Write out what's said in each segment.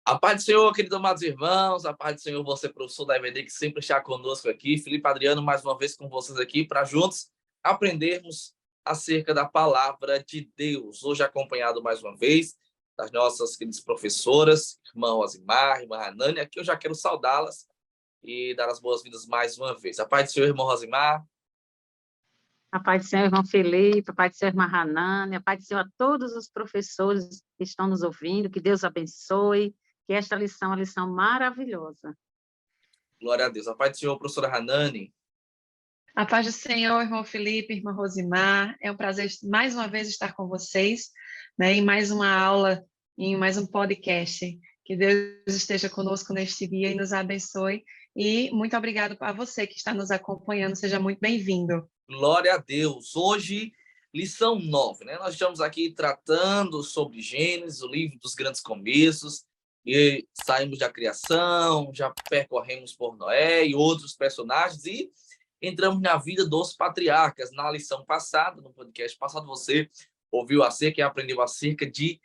A paz do Senhor, queridos amados irmãos, a paz do Senhor, você, professor da EVD, que sempre está conosco aqui. Felipe Adriano, mais uma vez com vocês aqui, para juntos aprendermos acerca da palavra de Deus. Hoje acompanhado mais uma vez das nossas queridas professoras, irmã Rosimar, irmã Hanani. Aqui eu já quero saudá-las e dar as boas-vindas mais uma vez. A paz do Senhor, irmã Rosimar. A paz do Senhor, irmão Felipe, a paz do Senhor, irmã Hanani, a paz do Senhor a todos os professores que estão nos ouvindo, que Deus abençoe, que esta lição é uma lição maravilhosa. Glória a Deus. A paz do Senhor, professora Hanani. A paz do Senhor, irmão Felipe, irmã Rosimar. É um prazer mais uma vez estar com vocês, né, em mais uma aula, em mais um podcast. Que Deus esteja conosco neste dia e nos abençoe. E muito obrigado a você que está nos acompanhando. Seja muito bem-vindo. Glória a Deus. Hoje, lição 9, né? Nós estamos aqui tratando sobre Gênesis, o livro dos grandes começos, e saímos da criação, já percorremos por Noé e outros personagens, e entramos na vida dos patriarcas. Na lição passada, no podcast passado, você ouviu acerca e aprendeu acerca de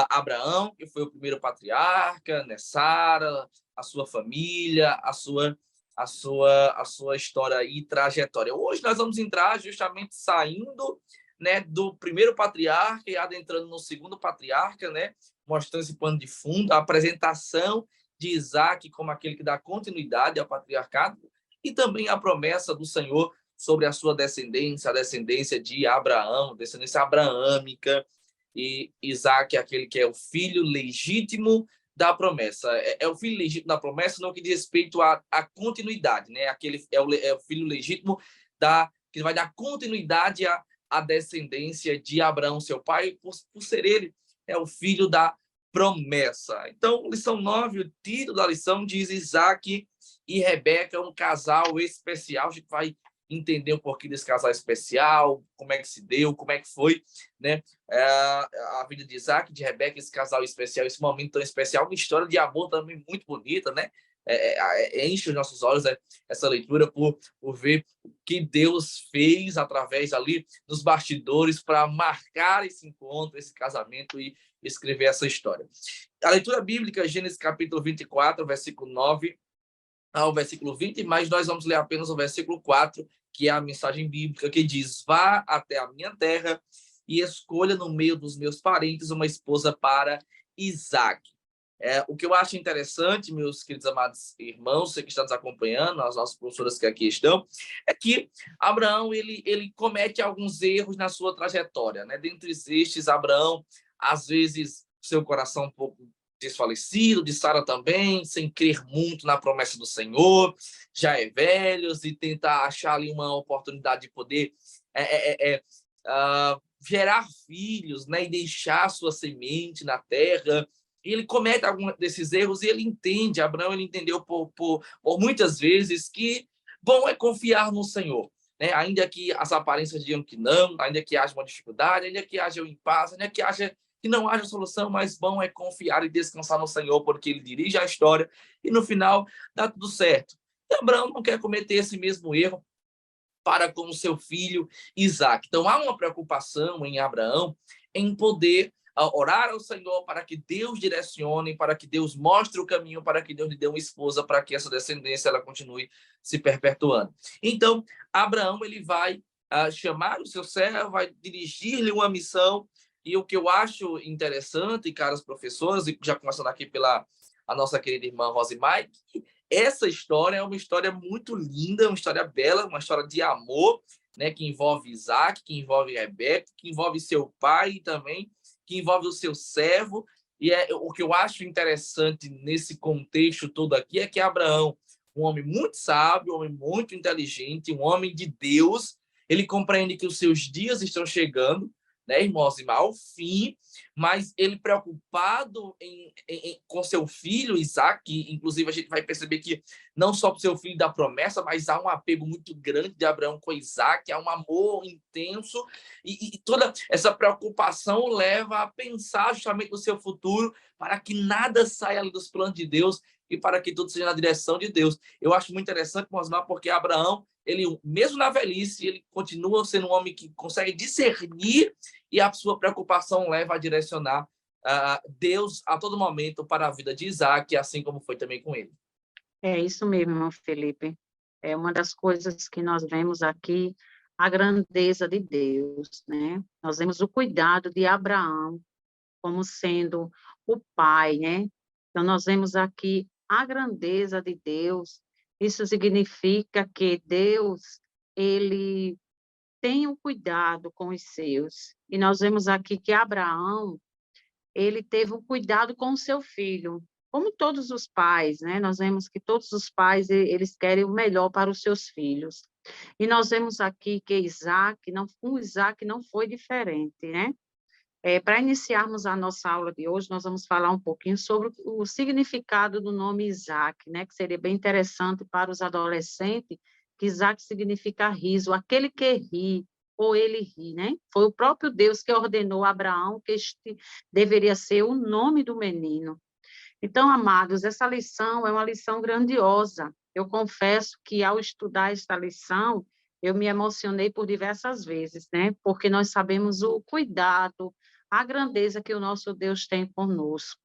Abraão, que foi o primeiro patriarca, né? Sara, a sua família, a sua história e trajetória. Hoje nós vamos entrar justamente saindo, né, do primeiro patriarca e adentrando no segundo patriarca, né, mostrando esse pano de fundo, a apresentação de Isaac como aquele que dá continuidade ao patriarcado e também a promessa do Senhor sobre a sua descendência, a descendência de Abraão, descendência abraâmica, e Isaac é aquele que é o filho legítimo da promessa. É o filho legítimo da promessa no que diz respeito à continuidade, né? Aquele é o filho legítimo que vai dar continuidade à descendência de Abraão, seu pai, por ser ele o filho da promessa. Então, lição 9, o título da lição diz Isaac e Rebeca, um casal especial. A gente vai entender um pouquinho desse casal especial, como é que se deu, como é que foi, né? A vida de Isaac, de Rebeca, esse casal especial, esse momento tão especial, uma história de amor também muito bonita, né? Enche os nossos olhos, né? Essa leitura por ver o que Deus fez através ali dos bastidores para marcar esse encontro, esse casamento e escrever essa história. A leitura bíblica, Gênesis capítulo 24, versículo 9 ao versículo 20, mas nós vamos ler apenas o versículo 4, que é a mensagem bíblica, que diz: vá até a minha terra e escolha no meio dos meus parentes uma esposa para Isaac. O que eu acho interessante, meus queridos amados irmãos, você que está nos acompanhando, as nossas professoras que aqui estão, é que Abraão ele comete alguns erros na sua trajetória, né? Dentre estes, Abraão, às vezes, seu coração um pouco desfalecido, de Sara também, sem crer muito na promessa do Senhor, já é velho e tenta achar ali uma oportunidade de poder gerar filhos, né, e deixar sua semente na terra. E ele comete alguns desses erros e ele entende, Abraão ele entendeu por muitas vezes que bom é confiar no Senhor, né? Ainda que as aparências digam que não, ainda que haja uma dificuldade, ainda que haja um impasse, ainda que não haja solução, mas bom é confiar e descansar no Senhor, porque ele dirige a história e no final dá tudo certo. E Abraão não quer cometer esse mesmo erro para com o seu filho Isaac. Então há uma preocupação em Abraão em poder orar ao Senhor para que Deus direcione, para que Deus mostre o caminho, para que Deus lhe dê uma esposa, para que essa descendência ela continue se perpetuando. Então Abraão ele vai chamar o seu servo, vai dirigir-lhe uma missão. E o que eu acho interessante, caras professores, e já começando aqui a nossa querida irmã Rosimar, que essa história é uma história muito linda, uma história bela, uma história de amor, né, que envolve Isaac, que envolve Rebeca, que envolve seu pai e também que envolve o seu servo. E o que eu acho interessante nesse contexto todo aqui é que Abraão, um homem muito sábio, um homem muito inteligente, um homem de Deus, ele compreende que os seus dias estão chegando, né, irmãos, ao fim, mas ele preocupado com seu filho Isaac, inclusive a gente vai perceber que não só para o seu filho da promessa, mas há um apego muito grande de Abraão com Isaac, há um amor intenso, e toda essa preocupação leva a pensar justamente no seu futuro, para que nada saia ali dos planos de Deus e para que tudo seja na direção de Deus. Eu acho muito interessante, Mosmar, porque Abraão, ele, mesmo na velhice, ele continua sendo um homem que consegue discernir e a sua preocupação leva a direcionar Deus a todo momento para a vida de Isaac, assim como foi também com ele. É isso mesmo, irmão Felipe. É uma das coisas que nós vemos aqui, a grandeza de Deus, né? Nós vemos o cuidado de Abraão como sendo o pai, né? Então, nós vemos aqui a grandeza de Deus. Isso significa que Deus, ele tem um cuidado com os seus. E nós vemos aqui que Abraão, ele teve um cuidado com o seu filho, como todos os pais, né? Nós vemos que todos os pais, eles querem o melhor para os seus filhos. E nós vemos aqui que Isaac não foi diferente, né? Para iniciarmos a nossa aula de hoje, nós vamos falar um pouquinho sobre o significado do nome Isaac, né? Que seria bem interessante para os adolescentes, que Isaac significa riso, aquele que ri, ou ele ri, né? Foi o próprio Deus que ordenou a Abraão que este deveria ser o nome do menino. Então, amados, essa lição é uma lição grandiosa. Eu confesso que, ao estudar esta lição, eu me emocionei por diversas vezes, né? Porque nós sabemos o cuidado, a grandeza que o nosso Deus tem conosco.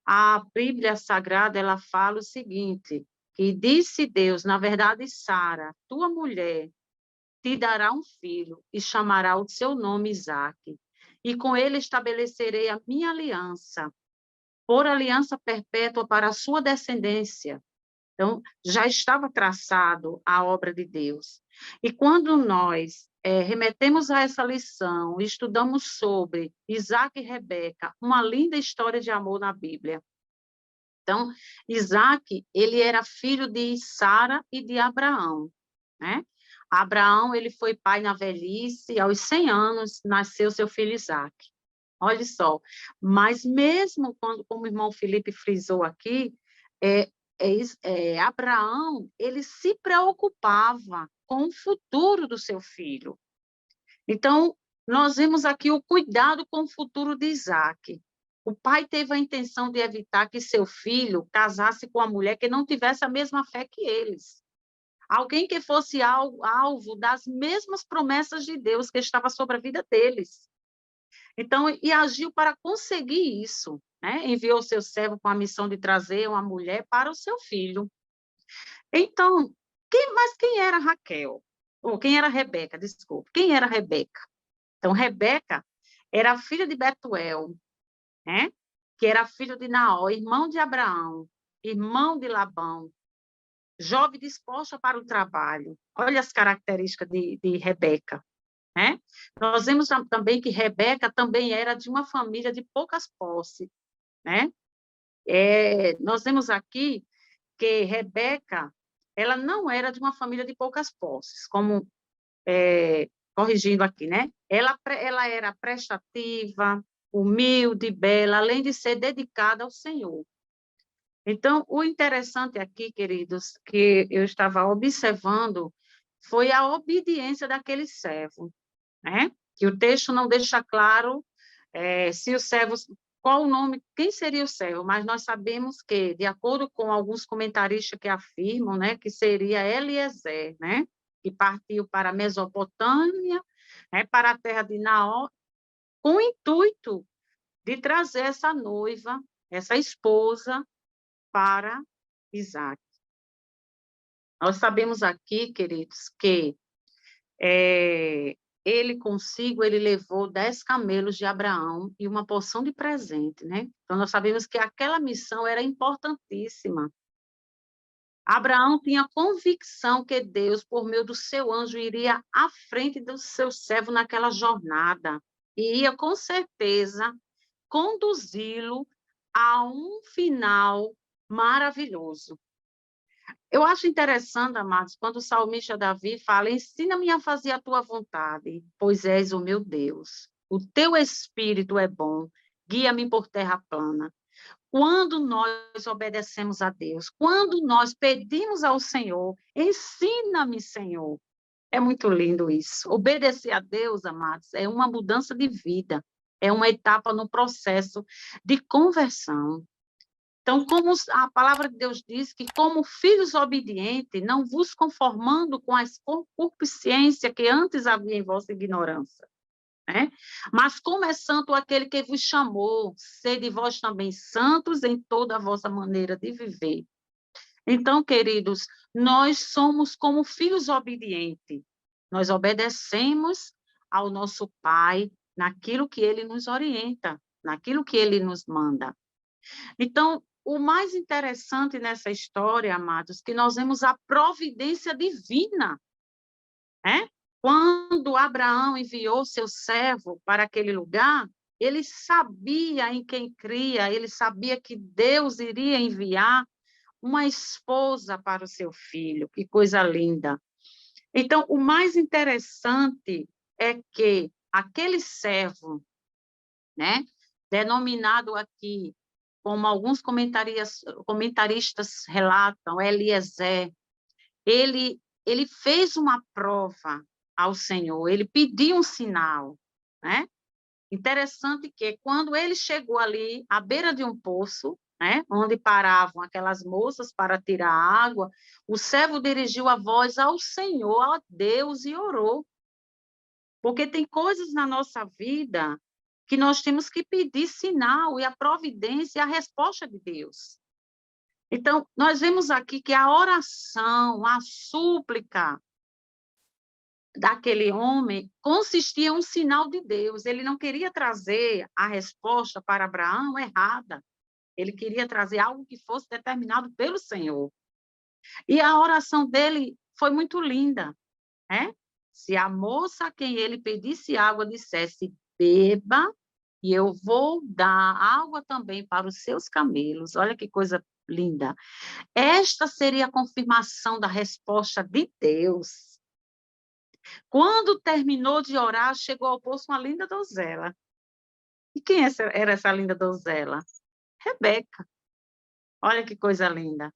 A Bíblia Sagrada, ela fala o seguinte, que disse Deus, na verdade, Sara, tua mulher, te dará um filho e chamará o seu nome Isaque. E com ele estabelecerei a minha aliança, por aliança perpétua para a sua descendência. Então, já estava traçado a obra de Deus. E quando nós remetemos a essa lição, estudamos sobre Isaac e Rebeca, uma linda história de amor na Bíblia. Então, Isaac, ele era filho de Sara e de Abraão, né? Abraão, ele foi pai na velhice, e aos 100 anos nasceu seu filho Isaac. Olha só, mas mesmo quando, como o irmão Felipe frisou aqui, Abraão, ele se preocupava com o futuro do seu filho. Então, nós vemos aqui o cuidado com o futuro de Isaac. O pai teve a intenção de evitar que seu filho casasse com uma mulher que não tivesse a mesma fé que eles. Alguém que fosse alvo das mesmas promessas de Deus que estava sobre a vida deles. Então, e agiu para conseguir isso, né? Enviou seu servo com a missão de trazer uma mulher para o seu filho. Então, quem era Raquel? Ou quem era Rebeca, desculpe. Quem era Rebeca? Então, Rebeca era filha de Betuel, né? Que era filho de Naó, irmão de Abraão, irmão de Labão, jovem disposta para o trabalho. Olha as características de Rebeca. Né? Nós vemos também que Rebeca também era de uma família de poucas posses. Né? Nós vemos aqui que Rebeca, ela não era de uma família de poucas posses, como, corrigindo aqui, né? Ela era prestativa, humilde, bela, além de ser dedicada ao Senhor. Então, o interessante aqui, queridos, que eu estava observando, foi a obediência daquele servo, né? Que o texto não deixa claro se o servo, qual o nome, quem seria o servo, mas nós sabemos que, de acordo com alguns comentaristas que afirmam, né, que seria Eliezer, né? Que partiu para a Mesopotâmia, né, para a terra de Naó, com o intuito de trazer essa noiva, essa esposa, para Isaac. Nós sabemos aqui, queridos, que ele levou 10 camelos de Abraão e uma porção de presente, né? Então, nós sabemos que aquela missão era importantíssima. Abraão tinha convicção que Deus, por meio do seu anjo, iria à frente do seu servo naquela jornada e ia, com certeza, conduzi-lo a um final maravilhoso. Eu acho interessante, amados, quando o salmista Davi fala, ensina-me a fazer a tua vontade, pois és o meu Deus. O teu espírito é bom, guia-me por terra plana. Quando nós obedecemos a Deus, quando nós pedimos ao Senhor, ensina-me, Senhor. É muito lindo isso. Obedecer a Deus, amados, é uma mudança de vida, é uma etapa no processo de conversão. Então, como a palavra de Deus diz que, como filhos obedientes, não vos conformando com a concupiscência que antes havia em vossa ignorância. né? Mas como é santo aquele que vos chamou, sede vós também santos em toda a vossa maneira de viver. Então, queridos, nós somos como filhos obedientes. Nós obedecemos ao nosso Pai naquilo que Ele nos orienta, naquilo que Ele nos manda. Então, o mais interessante nessa história, amados, que nós vemos a providência divina, né? Quando Abraão enviou seu servo para aquele lugar, ele sabia em quem cria, ele sabia que Deus iria enviar uma esposa para o seu filho. Que coisa linda. Então, o mais interessante é que aquele servo, né, denominado aqui, como alguns comentaristas relatam, Eliezer, ele fez uma prova ao Senhor, ele pediu um sinal, né? Interessante que quando ele chegou ali à beira de um poço, né, onde paravam aquelas moças para tirar água, o servo dirigiu a voz ao Senhor, a Deus, e orou. Porque tem coisas na nossa vida que nós temos que pedir sinal e a providência e a resposta de Deus. Então, nós vemos aqui que a oração, a súplica daquele homem consistia em um sinal de Deus. Ele não queria trazer a resposta para Abraão errada. Ele queria trazer algo que fosse determinado pelo Senhor. E a oração dele foi muito linda, né? Se a moça a quem ele pedisse água dissesse, beba, e eu vou dar água também para os seus camelos. Olha que coisa linda. Esta seria a confirmação da resposta de Deus. Quando terminou de orar, chegou ao poço uma linda donzela. E quem era essa linda donzela? Rebeca. Olha que coisa linda.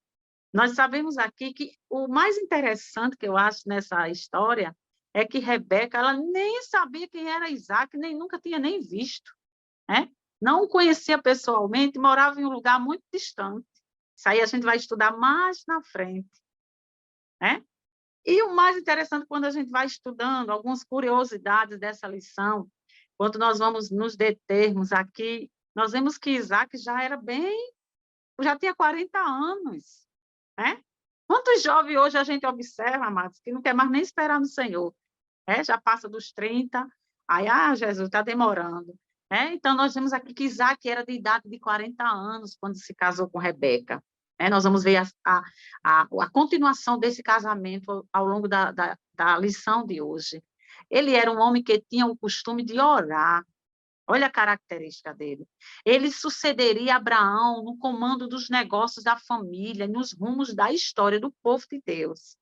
Nós sabemos aqui que o mais interessante que eu acho nessa história é que Rebeca, ela nem sabia quem era Isaac, nem nunca tinha nem visto, né? Não o conhecia pessoalmente, morava em um lugar muito distante. Isso aí a gente vai estudar mais na frente, né? E o mais interessante, quando a gente vai estudando algumas curiosidades dessa lição, quando nós vamos nos determos aqui, nós vemos que Isaac já tinha 40 anos, né? Quantos jovens hoje a gente observa, amados, que não quer mais nem esperar no Senhor, né? Já passa dos 30, aí, Jesus, está demorando. Né? Então, nós vemos aqui que Isaac era de idade de 40 anos quando se casou com Rebeca. Nós vamos ver a continuação desse casamento ao longo da lição de hoje. Ele era um homem que tinha o costume de orar. Olha a característica dele. Ele sucederia Abraão no comando dos negócios da família, nos rumos da história do povo de Deus.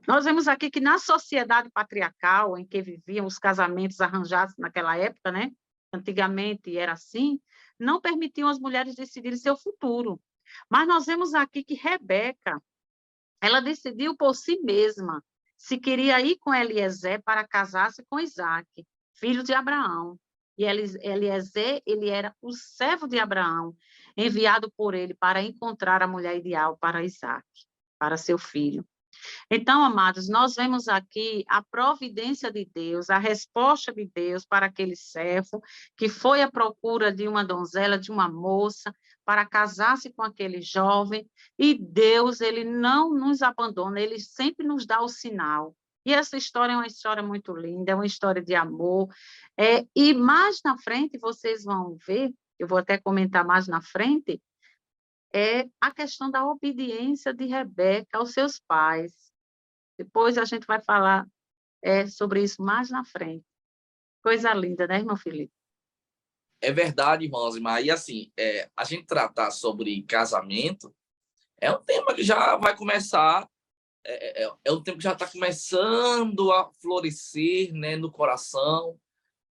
Nós vemos aqui que na sociedade patriarcal em que viviam os casamentos arranjados naquela época, né? Antigamente era assim, não permitiam as mulheres decidirem seu futuro. Mas nós vemos aqui que Rebeca, ela decidiu por si mesma se queria ir com Eliezer para casar-se com Isaac, filho de Abraão. E Eliezer, ele era o servo de Abraão, enviado por ele para encontrar a mulher ideal para Isaac, para seu filho. Então, amados, nós vemos aqui a providência de Deus, a resposta de Deus para aquele servo que foi à procura de uma donzela, de uma moça, para casar-se com aquele jovem, e Deus, ele não nos abandona, ele sempre nos dá o sinal. E essa história é uma história muito linda, é uma história de amor. E mais na frente, vocês vão ver, eu vou até comentar mais na frente, é a questão da obediência de Rebeca aos seus pais. Depois a gente vai falar sobre isso mais na frente. Coisa linda, né, irmão Felipe? É verdade, irmão Osimar. E assim, a gente tratar sobre casamento é um tema que já vai começar, é um tema que já está começando a florescer, né, no coração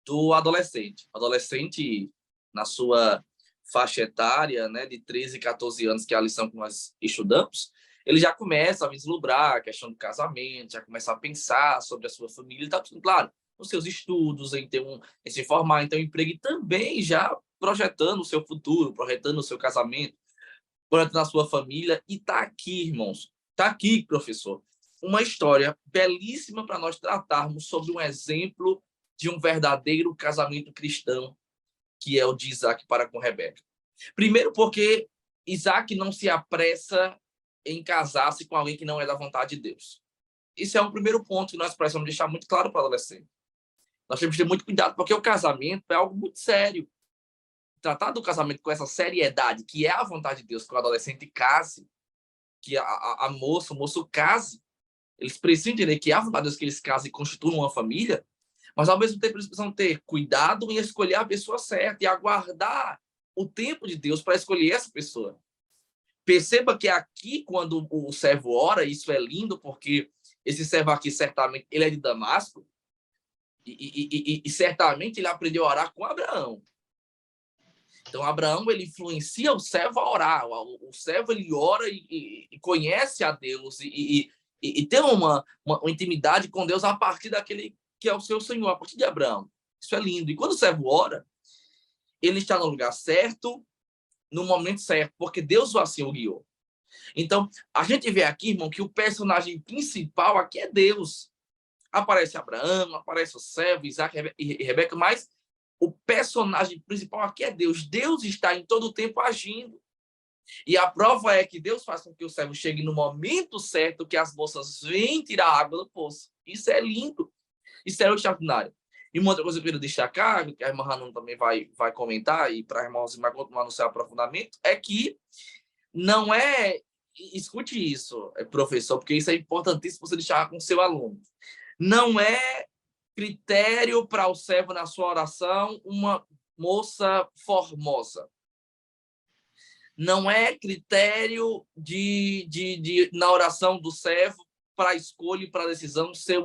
do adolescente. Adolescente, na sua faixa etária, né, de 13, 14 anos, que é a lição que nós estudamos, ele já começa a vislumbrar a questão do casamento, já começa a pensar sobre a sua família, está tudo claro, nos seus estudos, em se formar, em ter um emprego, e também já projetando o seu futuro, projetando o seu casamento, projetando a sua família. E está aqui, irmãos, está aqui, professor, uma história belíssima para nós tratarmos sobre um exemplo de um verdadeiro casamento cristão, que é o de Isaac para com Rebeca. Primeiro porque Isaac não se apressa em casar-se com alguém que não é da vontade de Deus. Esse é um primeiro ponto que nós precisamos deixar muito claro para o adolescente. Nós temos que ter muito cuidado, porque o casamento é algo muito sério. Tratar do casamento com essa seriedade, que é a vontade de Deus, que o adolescente case, que a moça, o moço case, eles precisam entender que é a vontade de Deus que eles casem e constituam uma família, mas ao mesmo tempo eles precisam ter cuidado em escolher a pessoa certa e aguardar o tempo de Deus para escolher essa pessoa. Perceba que aqui, quando o servo ora, isso é lindo, porque esse servo aqui, certamente, ele é de Damasco, e certamente ele aprendeu a orar com Abraão. Então, Abraão, ele influencia o servo a orar. O servo, ele ora e conhece a Deus e tem uma intimidade com Deus a partir daquele que é o seu Senhor, a partir de Abraão. Isso é lindo. E quando o servo ora, ele está no lugar certo, no momento certo, porque Deus assim o guiou. Então, a gente vê aqui, irmão, que o personagem principal aqui é Deus. Aparece Abraão, aparece o servo, Isaac e Rebeca, mas o personagem principal aqui é Deus. Deus está em todo o tempo agindo. E a prova é que Deus faz com que o servo chegue no momento certo, que as moças vêm tirar a água do poço. Isso é lindo. Isso é extraordinário. E uma outra coisa que eu quero destacar, que a irmã Hanum também vai comentar, e para a irmã Rosimar continuar no seu aprofundamento, é que não é... Escute isso, professor, porque isso é importantíssimo você deixar com o seu aluno. Não é critério para o servo na sua oração uma moça formosa. Não é critério na oração do servo para a escolha e para a decisão ser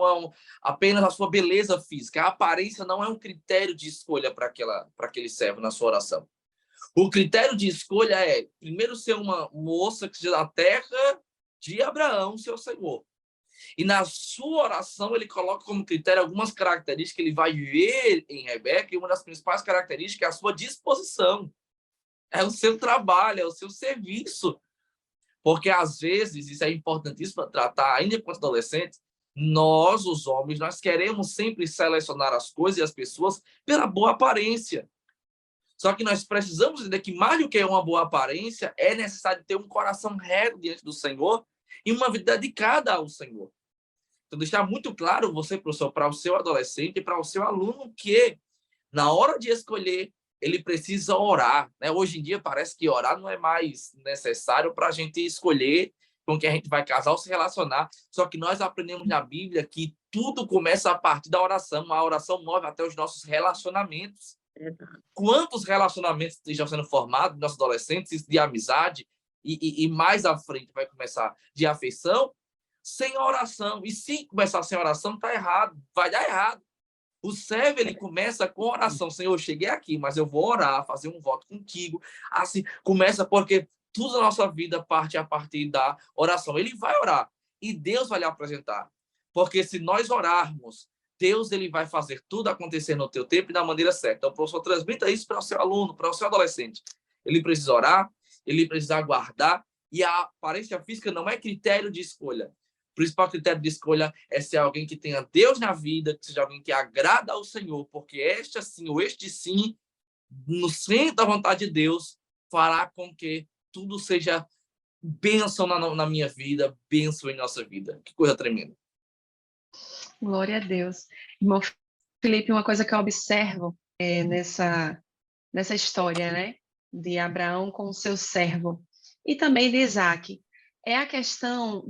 apenas a sua beleza física. A aparência não é um critério de escolha para aquele servo na sua oração. O critério de escolha é, primeiro, ser uma moça que seja da terra de Abraão, seu senhor. E na sua oração, ele coloca como critério algumas características que ele vai ver em Rebeca, e uma das principais características é a sua disposição. É o seu trabalho, é o seu serviço. Porque, às vezes, isso é importantíssimo para tratar, ainda enquanto adolescentes, nós, os homens, nós queremos sempre selecionar as coisas e as pessoas pela boa aparência. Só que nós precisamos entender que, mais do que uma boa aparência, é necessário ter um coração reto diante do Senhor e uma vida dedicada ao Senhor. Então, deixar muito claro, você, professor, para o seu adolescente e para o seu aluno, que na hora de escolher, ele precisa orar, né? Hoje em dia parece que orar não é mais necessário para a gente escolher com quem a gente vai casar ou se relacionar. Só que nós aprendemos na Bíblia que tudo começa a partir da oração. A oração move até os nossos relacionamentos. Quantos relacionamentos estão sendo formados, nossos adolescentes, de amizade, e mais à frente vai começar de afeição, sem oração. E se começar sem oração, está errado, vai dar errado. O servo, ele começa com oração. Senhor, eu cheguei aqui, mas eu vou orar, fazer um voto contigo. Assim, começa porque toda a nossa vida parte a partir da oração. Ele vai orar e Deus vai lhe apresentar. Porque se nós orarmos, Deus, ele vai fazer tudo acontecer no teu tempo e da maneira certa. Então, professor, transmita isso para o seu aluno, para o seu adolescente. Ele precisa orar, ele precisa aguardar, e a aparência física não é critério de escolha. O principal critério de escolha é ser alguém que tenha Deus na vida, que seja alguém que agrada ao Senhor, porque este sim, ou este sim, no centro da vontade de Deus, fará com que tudo seja bênção na minha vida, bênção em nossa vida. Que coisa tremenda. Glória a Deus. Irmão Felipe, uma coisa que eu observo nessa história, né, de Abraão com o seu servo, e também de Isaac, é a questão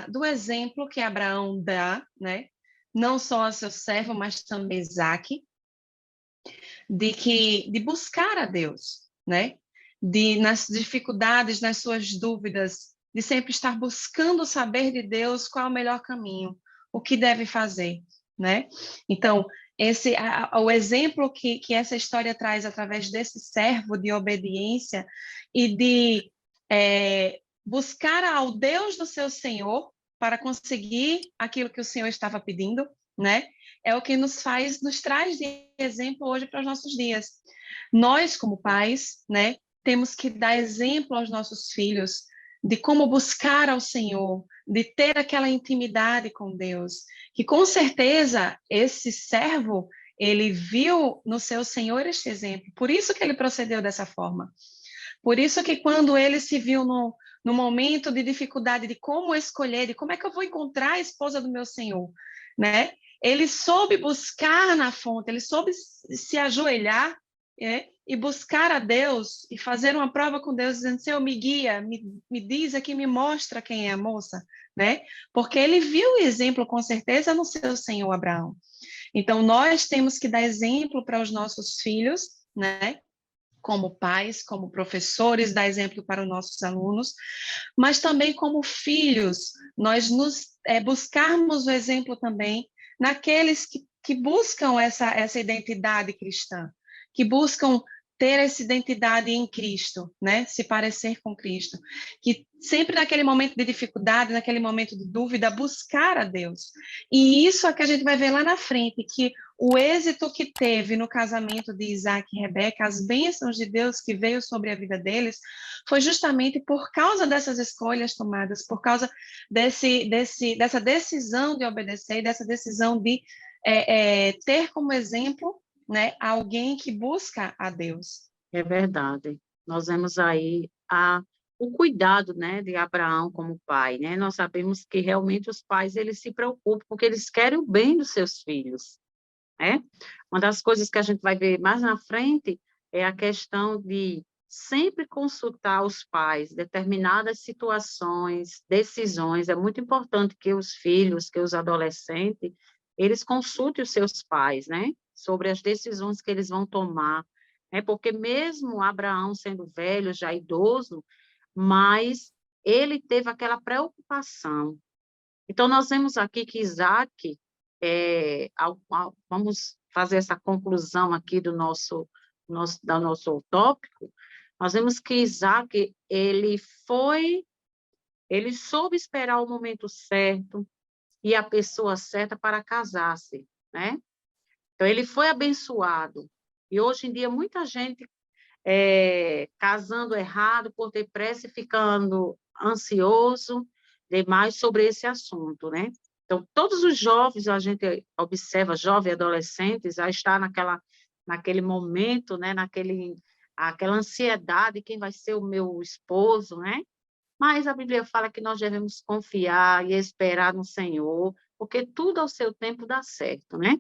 do exemplo que Abraão dá, né, não só a seu servo, mas também Isaac, de buscar a Deus, né, nas dificuldades, nas suas dúvidas, de sempre estar buscando saber de Deus qual é o melhor caminho, o que deve fazer, né? Então, o exemplo que essa história traz através desse servo de obediência e de buscar ao Deus do seu Senhor para conseguir aquilo que o Senhor estava pedindo, né? É o que nos traz de exemplo hoje para os nossos dias. Nós, como pais, né, temos que dar exemplo aos nossos filhos de como buscar ao Senhor, de ter aquela intimidade com Deus, que com certeza esse servo, Ele viu no seu Senhor este exemplo, por isso que ele procedeu dessa forma. Por isso que quando ele se viu no momento de dificuldade de como escolher, de como é que eu vou encontrar a esposa do meu Senhor, né? Ele soube buscar na fonte, ele soube se ajoelhar, e buscar a Deus e fazer uma prova com Deus, dizendo: Senhor, me guia, me diz aqui, me mostra quem é a moça, né? Porque ele viu o exemplo, com certeza, no seu Senhor Abraão. Então, nós temos que dar exemplo para os nossos filhos, né? Como pais, como professores, dar exemplo para os nossos alunos, mas também como filhos, nós buscarmos o exemplo também naqueles que buscam essa identidade cristã, que buscam ter essa identidade em Cristo, né? Se parecer com Cristo, que sempre naquele momento de dificuldade, naquele momento de dúvida, buscar a Deus. E isso é que a gente vai ver lá na frente, que o êxito que teve no casamento de Isaac e Rebeca, as bênçãos de Deus que veio sobre a vida deles, foi justamente por causa dessas escolhas tomadas, por causa dessa decisão de obedecer, dessa decisão de ter como exemplo, né, alguém que busca a Deus. É verdade. Nós vemos aí o cuidado, né, de Abraão como pai, né? Nós sabemos que realmente os pais, eles se preocupam porque eles querem o bem dos seus filhos, né? Uma das coisas que a gente vai ver mais na frente é a questão de sempre consultar os pais, determinadas situações, decisões. É muito importante que os filhos, que os adolescentes, eles consultem os seus pais, né? Sobre as decisões que eles vão tomar, né? Porque mesmo Abraão sendo velho, já idoso, mas ele teve aquela preocupação. Então, nós vemos aqui que Isaac, vamos fazer essa conclusão aqui do nosso tópico, nós vemos que Isaac, ele soube esperar o momento certo e a pessoa certa para casar-se, né? Então, ele foi abençoado. E hoje em dia, muita gente casando errado por ter pressa e ficando ansioso demais sobre esse assunto, né? Então, todos os jovens, a gente observa, jovens e adolescentes, já está naquele momento, né? Aquela ansiedade, quem vai ser o meu esposo, né? Mas a Bíblia fala que nós devemos confiar e esperar no Senhor, porque tudo ao seu tempo dá certo, né?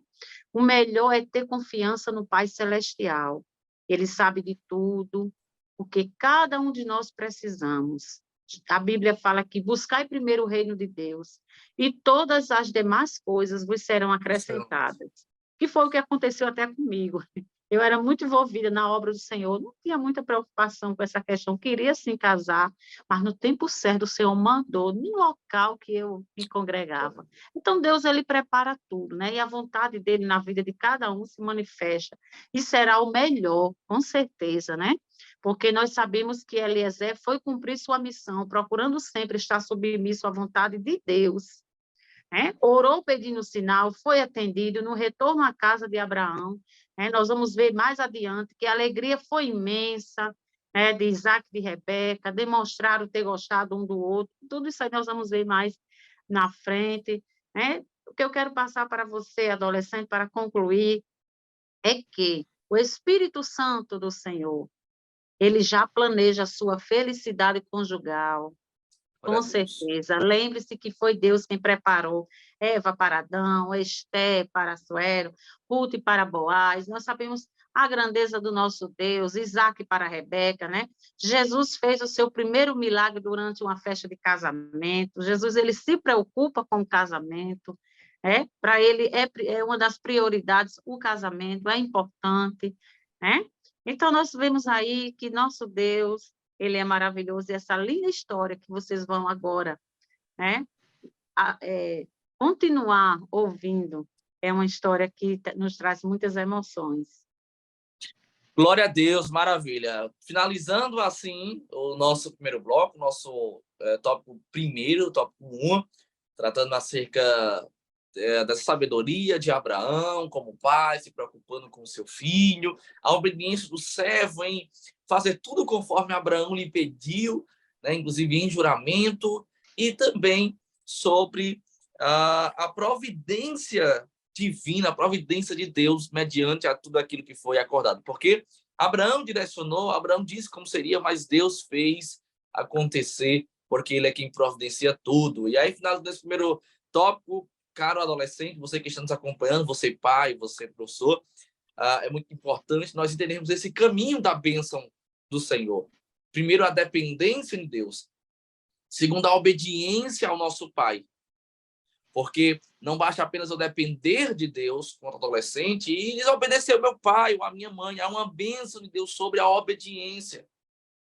O melhor é ter confiança no Pai Celestial. Ele sabe de tudo, o que cada um de nós precisamos. A Bíblia fala que buscai primeiro o reino de Deus e todas as demais coisas vos serão acrescentadas. Que foi o que aconteceu até comigo. Eu era muito envolvida na obra do Senhor, não tinha muita preocupação com essa questão, queria sim casar, mas no tempo certo o Senhor mandou no local que eu me congregava. Então Deus, ele prepara tudo, né? E a vontade dele na vida de cada um se manifesta, e será o melhor, com certeza, né? Porque nós sabemos que Eliezer foi cumprir sua missão, procurando sempre estar submisso à vontade de Deus, né? Orou pedindo sinal, foi atendido no retorno à casa de Abraão, né? Nós vamos ver mais adiante que a alegria foi imensa, né? De Isaac e de Rebeca, demonstraram ter gostado um do outro, tudo isso aí nós vamos ver mais na frente, né? O que eu quero passar para você, adolescente, para concluir, é que o Espírito Santo do Senhor, ele já planeja a sua felicidade conjugal. Com certeza. Lembre-se que foi Deus quem preparou Eva para Adão, Esté para Asuero, Ruth para Boaz. Nós sabemos a grandeza do nosso Deus, Isaac para Rebeca, né? Jesus fez o seu primeiro milagre durante uma festa de casamento. Jesus, ele se preocupa com o casamento, Para ele é uma das prioridades o casamento, é importante, né? Então, nós vemos aí que nosso Deus, ele é maravilhoso, e essa linda história que vocês vão agora, né, continuar ouvindo, é uma história que nos traz muitas emoções. Glória a Deus, maravilha. Finalizando, assim, o nosso primeiro bloco, nosso tópico 1, tratando acerca dessa sabedoria de Abraão como pai, se preocupando com o seu filho, a obediência do servo em fazer tudo conforme Abraão lhe pediu, né, inclusive em juramento, e também sobre a providência divina, a providência de Deus mediante a tudo aquilo que foi acordado. Porque Abraão direcionou, Abraão disse como seria, mas Deus fez acontecer, porque ele é quem providencia tudo. E aí, final desse primeiro tópico, caro adolescente, você que está nos acompanhando, você pai, você professor, é muito importante nós entendermos esse caminho da bênção do Senhor. Primeiro, a dependência de Deus. Segundo, a obediência ao nosso pai. Porque não basta apenas eu depender de Deus quanto adolescente e desobedecer ao meu pai ou à minha mãe. Há uma bênção de Deus sobre a obediência,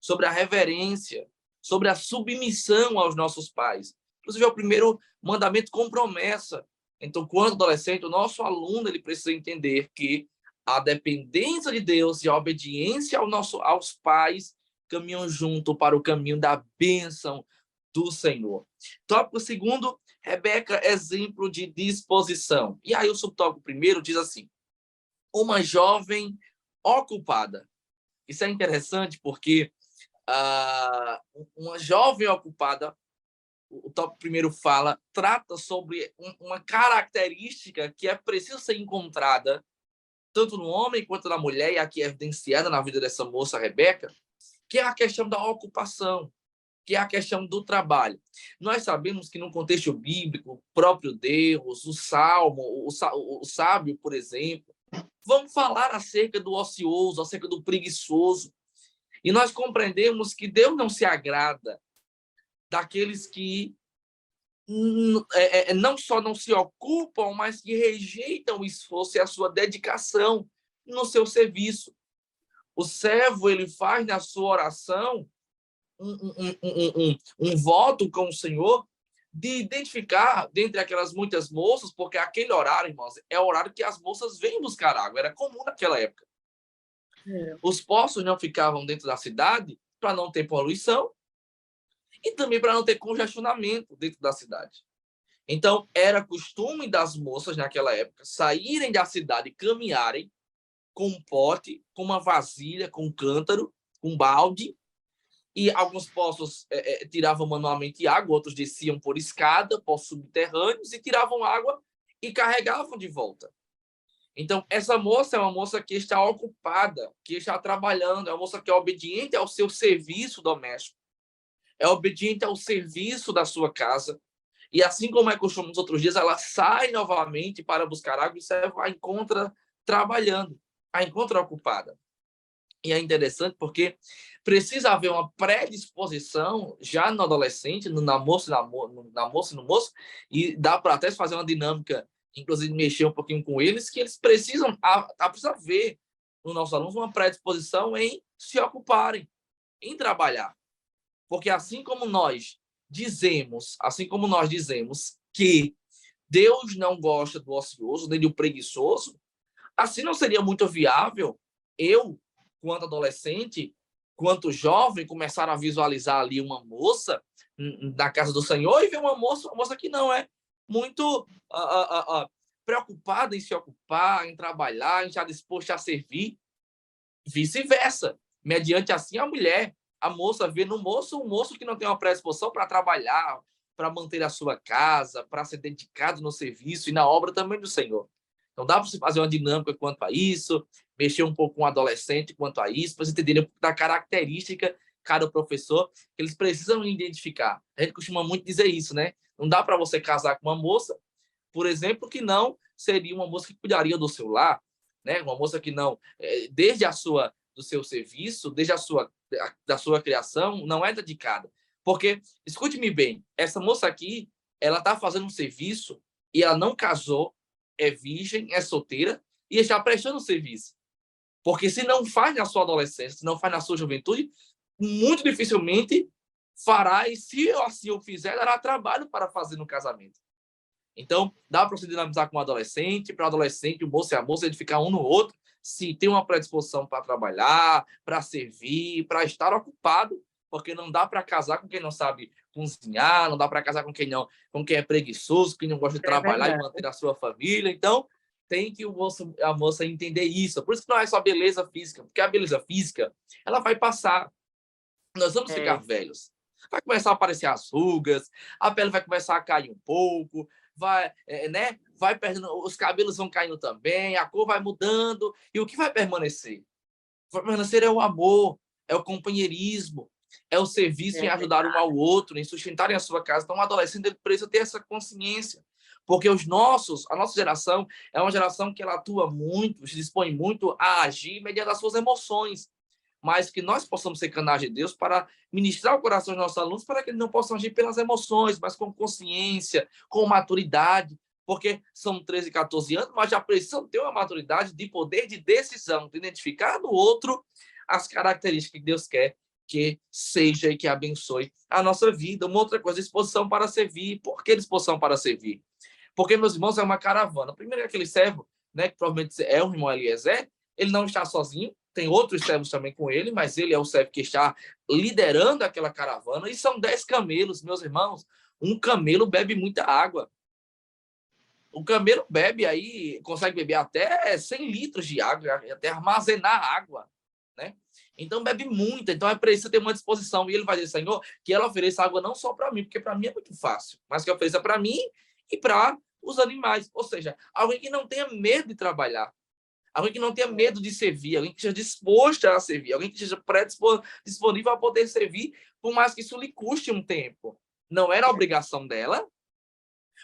sobre a reverência, sobre a submissão aos nossos pais. Inclusive, é o primeiro mandamento com promessa. Então, quando adolescente, o nosso aluno ele precisa entender que a dependência de Deus e a obediência aos pais caminham junto para o caminho da bênção do Senhor. Tópico segundo, Rebeca, exemplo de disposição. E aí o subtópico primeiro diz assim, uma jovem ocupada. Isso é interessante porque uma jovem ocupada, o tópico primeiro fala, trata sobre uma característica que é preciso ser encontrada tanto no homem quanto na mulher, e aqui é evidenciada na vida dessa moça, Rebeca, que é a questão da ocupação, que é a questão do trabalho. Nós sabemos que no contexto bíblico, o próprio Deus, o Salmo, o sábio, por exemplo, vão falar acerca do ocioso, acerca do preguiçoso. E nós compreendemos que Deus não se agrada daqueles que não só não se ocupam, mas que rejeitam o esforço e a sua dedicação no seu serviço. O servo, ele faz na sua oração um voto com o Senhor de identificar dentre aquelas muitas moças, porque aquele horário, irmãos, é o horário que as moças vêm buscar água, era comum naquela época. Os poços não ficavam dentro da cidade para não ter poluição e também para não ter congestionamento dentro da cidade. Então, era costume das moças naquela época saírem da cidade e caminharem com um pote, com uma vasilha, com um cântaro, com um balde, e alguns poços tiravam manualmente água, outros desciam por escada, poços subterrâneos, e tiravam água e carregavam de volta. Então, essa moça é uma moça que está ocupada, que está trabalhando, é uma moça que é obediente ao seu serviço doméstico, é obediente ao serviço da sua casa, e assim como é costume nos outros dias, ela sai novamente para buscar água e a encontra trabalhando, a encontra ocupada. E é interessante porque precisa haver uma predisposição já no adolescente, na moça e no moço, e dá para até fazer uma dinâmica, inclusive mexer um pouquinho com eles, que eles precisam ver nos nossos alunos uma predisposição em se ocuparem, em trabalhar. Porque assim como nós dizemos que Deus não gosta do ocioso, nem do preguiçoso, assim não seria muito viável eu, quanto adolescente, quanto jovem, começar a visualizar ali uma moça na casa do Senhor e ver uma moça que não é muito preocupada em se ocupar, em trabalhar, em estar disposta a servir. Vice-versa. Mediante assim a moça vê no moço um moço que não tem uma predisposição para trabalhar, para manter a sua casa, para ser dedicado no serviço e na obra também do Senhor. Então dá para você fazer uma dinâmica quanto a isso, mexer um pouco com o adolescente quanto a isso, para você entender um pouco da característica cada professor que eles precisam identificar. A gente costuma muito dizer isso, né? Não dá para você casar com uma moça, por exemplo, que não seria uma moça que cuidaria do seu lar, né? Uma moça que não, desde do seu serviço, desde da sua criação, não é dedicada. Porque, escute-me bem, essa moça aqui, ela está fazendo um serviço e ela não casou, é virgem, é solteira e está prestando serviço. Porque se não faz na sua adolescência, se não faz na sua juventude, muito dificilmente fará, e se assim o fizer, dará trabalho para fazer no casamento. Então, dá para você dinamizar com o adolescente, para o adolescente, o moço e a moça, edificar um no outro, se tem uma predisposição para trabalhar, para servir, para estar ocupado, porque não dá para casar com quem não sabe cozinhar, não dá para casar com quem é preguiçoso, quem não gosta de trabalhar e manter a sua família. Então, tem que a moça entender isso. Por isso que não é só beleza física, porque a beleza física, ela vai passar. Nós vamos ficar velhos. Vai começar a aparecer as rugas, a pele vai começar a cair um pouco, vai perdendo, os cabelos vão caindo também, a cor vai mudando, e o que vai permanecer? Vai permanecer é o amor, é o companheirismo, é o serviço em ajudar um ao outro, em sustentarem a sua casa. Então, o adolescente ele precisa ter essa consciência, porque a nossa geração é uma geração que ela atua muito, se dispõe muito a agir mediante as suas emoções, mas que nós possamos ser canais de Deus para ministrar o coração dos nossos alunos para que eles não possam agir pelas emoções, mas com consciência, com maturidade, porque são 13, 14 anos, mas já precisam ter uma maturidade de poder de decisão, de identificar no outro as características que Deus quer que seja e que abençoe a nossa vida. Uma outra coisa, disposição para servir. Por que disposição para servir? Porque, meus irmãos, é uma caravana. Primeiro, aquele servo, né, que provavelmente é o irmão Eliezer, ele não está sozinho, tem outros servos também com ele, mas ele é o servo que está liderando aquela caravana, e são 10 camelos, meus irmãos. Um camelo bebe muita água. O camelo bebe aí, consegue beber até 100 litros de água, até armazenar água, né? Então bebe muito, então é preciso ter uma disposição. E ele vai dizer, Senhor, que ela ofereça água não só para mim, porque para mim é muito fácil, mas que ofereça para mim e para os animais. Ou seja, alguém que não tenha medo de trabalhar, alguém que não tenha medo de servir, alguém que esteja disposto a servir, alguém que esteja disponível a poder servir, por mais que isso lhe custe um tempo. Não era a obrigação dela,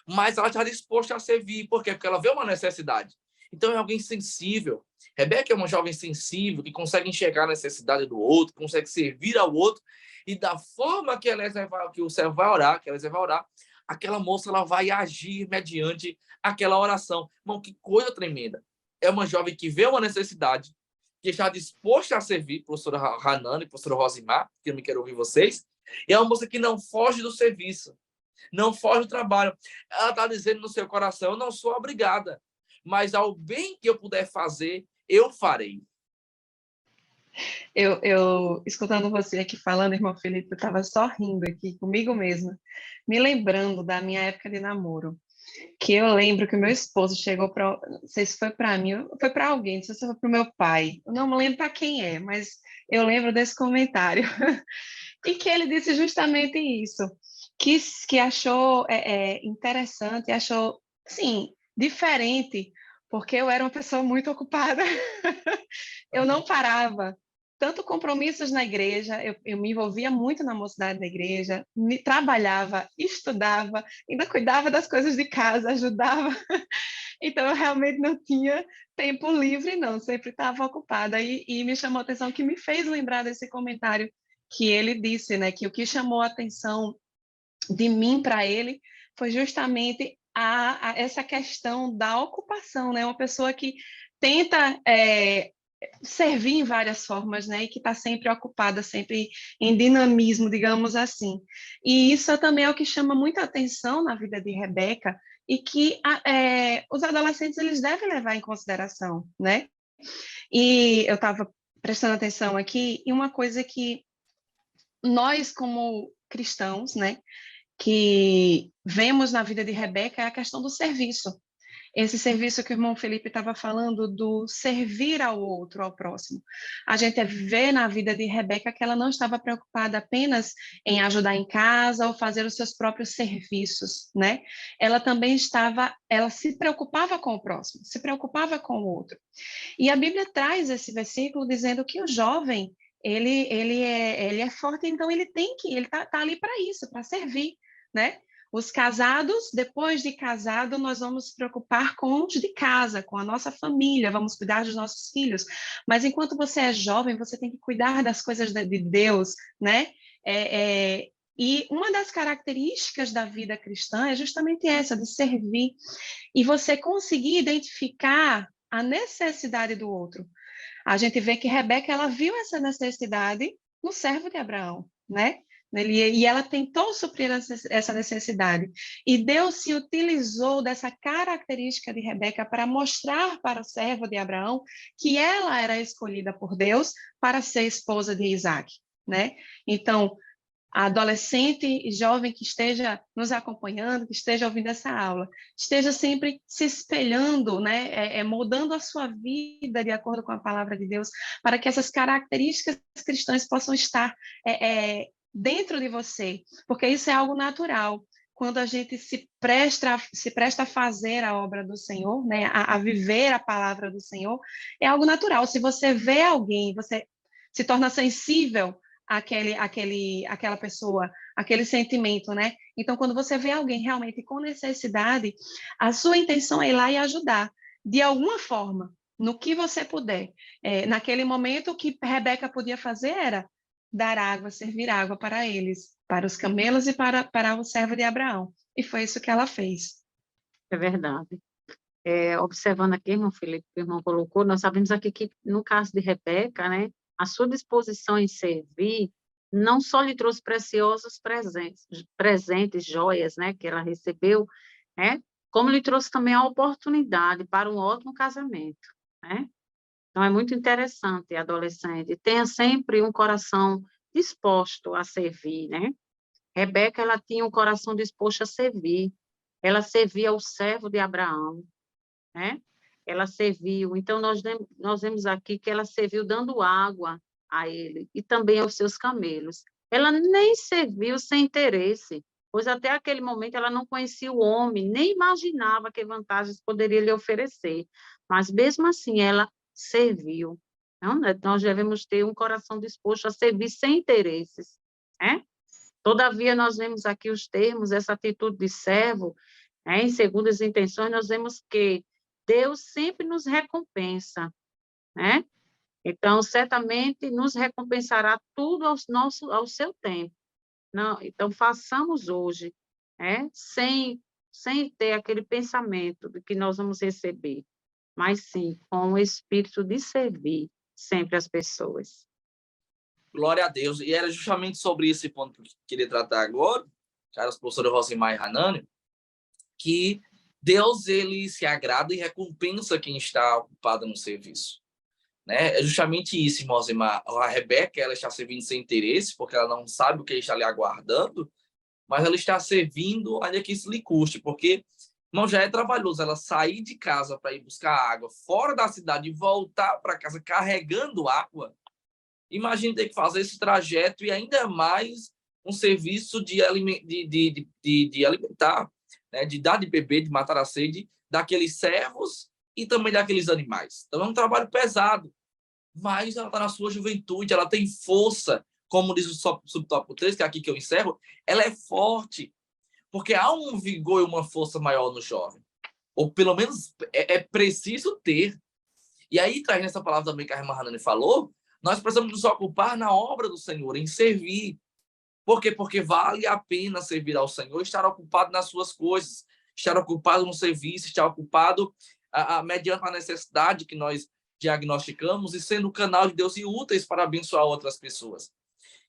mas ela está disposta a servir. Por quê? Porque ela vê uma necessidade. Então, é alguém sensível. Rebeca é uma jovem sensível, que consegue enxergar a necessidade do outro, consegue servir ao outro, e da forma que o servo vai orar, que ela vai orar, aquela moça ela vai agir mediante aquela oração. Irmão, que coisa tremenda. É uma jovem que vê uma necessidade, que está disposta a servir, professora Hanana e professora Rosimar, que eu me quero ouvir vocês, e é uma moça que não foge do serviço, não foge do trabalho. Ela está dizendo no seu coração, eu não sou obrigada, mas ao bem que eu puder fazer, eu farei. Eu escutando você aqui falando, irmão Felipe, eu estava só rindo aqui comigo mesma, me lembrando da minha época de namoro, que eu lembro que o meu esposo chegou para, não sei se foi para mim, foi para alguém, não sei se foi para o meu pai, eu não me lembro para quem é, mas eu lembro desse comentário, e que ele disse justamente isso, que achou interessante, achou, sim, diferente, porque eu era uma pessoa muito ocupada, eu não parava, tanto compromissos na igreja, eu me envolvia muito na mocidade da igreja, trabalhava, estudava, ainda cuidava das coisas de casa, ajudava. Então, eu realmente não tinha tempo livre, não, sempre estava ocupada. E me chamou a atenção, que me fez lembrar desse comentário que ele disse, né, que o que chamou a atenção de mim para ele foi justamente essa questão da ocupação, né? Uma pessoa que tenta servir em várias formas, né? E que está sempre ocupada, sempre em dinamismo, digamos assim. E isso também é o que chama muita atenção na vida de Rebeca e que os adolescentes eles devem levar em consideração, né? E eu estava prestando atenção aqui em uma coisa que nós, como cristãos, né, que vemos na vida de Rebeca é a questão do serviço. Esse serviço que o irmão Felipe estava falando, do servir ao outro, ao próximo. A gente vê na vida de Rebeca que ela não estava preocupada apenas em ajudar em casa ou fazer os seus próprios serviços, né? Ela também ela se preocupava com o próximo, se preocupava com o outro. E a Bíblia traz esse versículo dizendo que o jovem, ele é forte, então ele tá ali para isso, para servir, né? Os casados, depois de casado, nós vamos nos preocupar com os de casa, com a nossa família, vamos cuidar dos nossos filhos. Mas enquanto você é jovem, você tem que cuidar das coisas de Deus, né? E uma das características da vida cristã é justamente essa, de servir. E você conseguir identificar a necessidade do outro. A gente vê que Rebeca, ela viu essa necessidade no servo de Abraão, né? E ela tentou suprir essa necessidade. E Deus se utilizou dessa característica de Rebeca para mostrar para o servo de Abraão que ela era escolhida por Deus para ser esposa de Isaac, né? Então, a adolescente e jovem que esteja nos acompanhando, que esteja ouvindo essa aula, esteja sempre se espelhando, né, moldando a sua vida de acordo com a palavra de Deus, para que essas características cristãs possam estar dentro de você, porque isso é algo natural. quando a gente se presta a fazer a obra do Senhor, né, a viver a palavra do Senhor, é algo natural. Se você vê alguém, você se torna sensível àquela pessoa, aquele sentimento, né? Então, quando você vê alguém realmente com necessidade, a sua intenção é ir lá e ajudar, de alguma forma, no que você puder. Naquele momento, o que Rebeca podia fazer era dar água, servir água para eles, para os camelos e para o servo de Abraão. E foi isso que ela fez. É verdade. Observando aqui, irmão Felipe, que o irmão colocou, nós sabemos aqui que, no caso de Rebeca, né, a sua disposição em servir não só lhe trouxe preciosos presentes, joias, né, que ela recebeu, né, como lhe trouxe também a oportunidade para um ótimo casamento, né? Então, é muito interessante, adolescente, tenha sempre um coração disposto a servir, né? Rebeca, ela tinha um coração disposto a servir, ela servia ao servo de Abraão, né? Ela serviu, então nós vemos aqui que ela serviu dando água a ele e também aos seus camelos. Ela nem serviu sem interesse, pois até aquele momento ela não conhecia o homem, nem imaginava que vantagens poderia lhe oferecer, mas mesmo assim ela serviu. Então, nós devemos ter um coração disposto a servir sem interesses, né? Todavia, nós vemos aqui os termos, essa atitude de servo, né, em segundas intenções, nós vemos que Deus sempre nos recompensa, né? Então, certamente nos recompensará tudo ao seu tempo. Não, então, façamos hoje, né? Sem ter aquele pensamento de que nós vamos receber, mas sim com o espírito de servir sempre as pessoas. Glória a Deus. E era justamente sobre esse ponto que eu queria tratar agora, caras professora Rosimar e Hanani, que Deus, ele se agrada e recompensa quem está ocupado no serviço, né? É justamente isso, irmão Rosimar. A Rebeca, ela está servindo sem interesse, porque ela não sabe o que está ali aguardando, mas ela está servindo ainda que isso lhe custe, porque, irmão, já é trabalhoso ela sair de casa para ir buscar água fora da cidade e voltar para casa carregando água. Imagina ter que fazer esse trajeto e ainda mais um serviço de alimentar, né? De dar de beber, de matar a sede daqueles servos e também daqueles animais. Então é um trabalho pesado, mas ela está na sua juventude, ela tem força, como diz o subtópico 3, que é aqui que eu encerro, ela é forte, porque há um vigor e uma força maior no jovem, ou pelo menos é preciso ter. E aí, traz nessa palavra também que a irmã Hanani falou, nós precisamos nos ocupar na obra do Senhor, em servir. Por quê? Porque vale a pena servir ao Senhor, estar ocupado nas suas coisas, estar ocupado no serviço, estar ocupado mediante a necessidade que nós diagnosticamos e sendo canal de Deus e úteis para abençoar outras pessoas.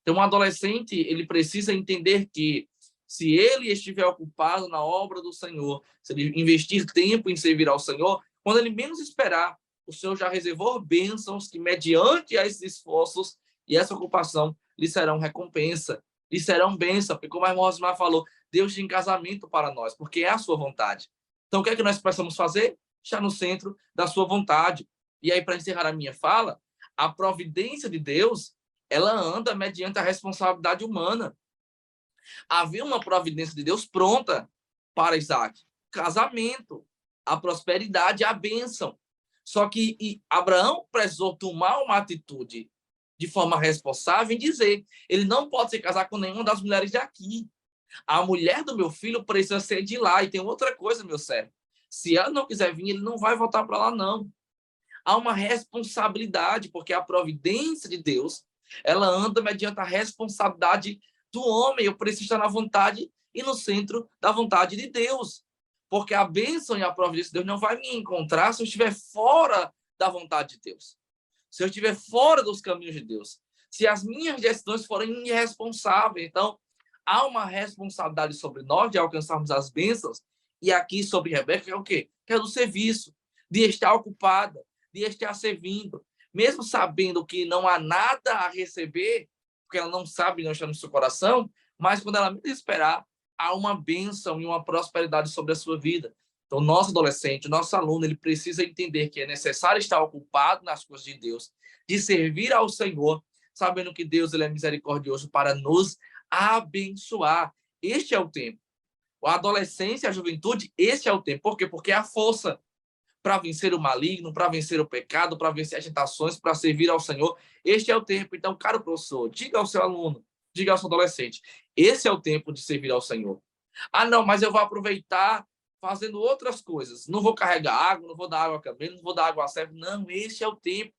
Então, um adolescente, ele precisa entender que se ele estiver ocupado na obra do Senhor, se ele investir tempo em servir ao Senhor, quando ele menos esperar, o Senhor já reservou bênçãos que, mediante esses esforços e essa ocupação, lhe serão recompensa, lhe serão bênçãos, porque como a irmã Rosmar falou, Deus tem casamento para nós, porque é a sua vontade. Então, o que é que nós precisamos fazer? Estar no centro da sua vontade. E aí, para encerrar a minha fala, a providência de Deus, ela anda mediante a responsabilidade humana. Havia uma providência de Deus pronta para Isaac. Casamento, a prosperidade, a bênção. Só que Abraão precisou tomar uma atitude de forma responsável em dizer, ele não pode se casar com nenhuma das mulheres daqui. A mulher do meu filho precisa ser de lá. E tem outra coisa, meu servo. Se ela não quiser vir, ele não vai voltar para lá, não. Há uma responsabilidade, porque a providência de Deus, ela anda mediante a responsabilidade do homem. Eu preciso estar na vontade e no centro da vontade de Deus. Porque a bênção e a providência de Deus não vai me encontrar se eu estiver fora da vontade de Deus. Se eu estiver fora dos caminhos de Deus. Se as minhas decisões forem irresponsáveis. Então, há uma responsabilidade sobre nós de alcançarmos as bênçãos. E aqui sobre Rebeca é o quê? Que é do serviço, de estar ocupada, de estar servindo. Mesmo sabendo que não há nada a receber, porque ela não sabe, não está no seu coração, mas quando ela menos esperar, há uma bênção e uma prosperidade sobre a sua vida. Então, nosso adolescente, nosso aluno, ele precisa entender que é necessário estar ocupado nas coisas de Deus, de servir ao Senhor, sabendo que Deus ele é misericordioso para nos abençoar. Este é o tempo. A adolescência, a juventude, esse é o tempo. Por quê? Porque é a força para vencer o maligno, para vencer o pecado, para vencer as tentações, para servir ao Senhor. Este é o tempo. Então, caro professor, diga ao seu aluno, diga ao seu adolescente, esse é o tempo de servir ao Senhor. Ah, não, mas eu vou aproveitar fazendo outras coisas. Não vou carregar água, não vou dar água a camelo, não vou dar água a servo. Não, esse é o tempo.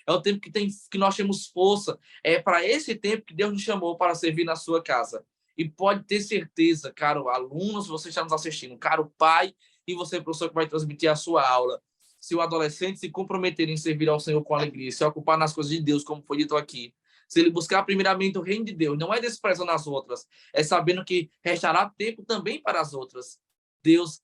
É o tempo que nós temos força. É para esse tempo que Deus nos chamou para servir na sua casa. E pode ter certeza, caro aluno, se você está nos assistindo, caro pai, e você, professor, que vai transmitir a sua aula, se o adolescente se comprometer em servir ao Senhor com alegria, se ocupar nas coisas de Deus, como foi dito aqui, se ele buscar primeiramente o reino de Deus, não é desprezando as outras, é sabendo que restará tempo também para as outras, Deus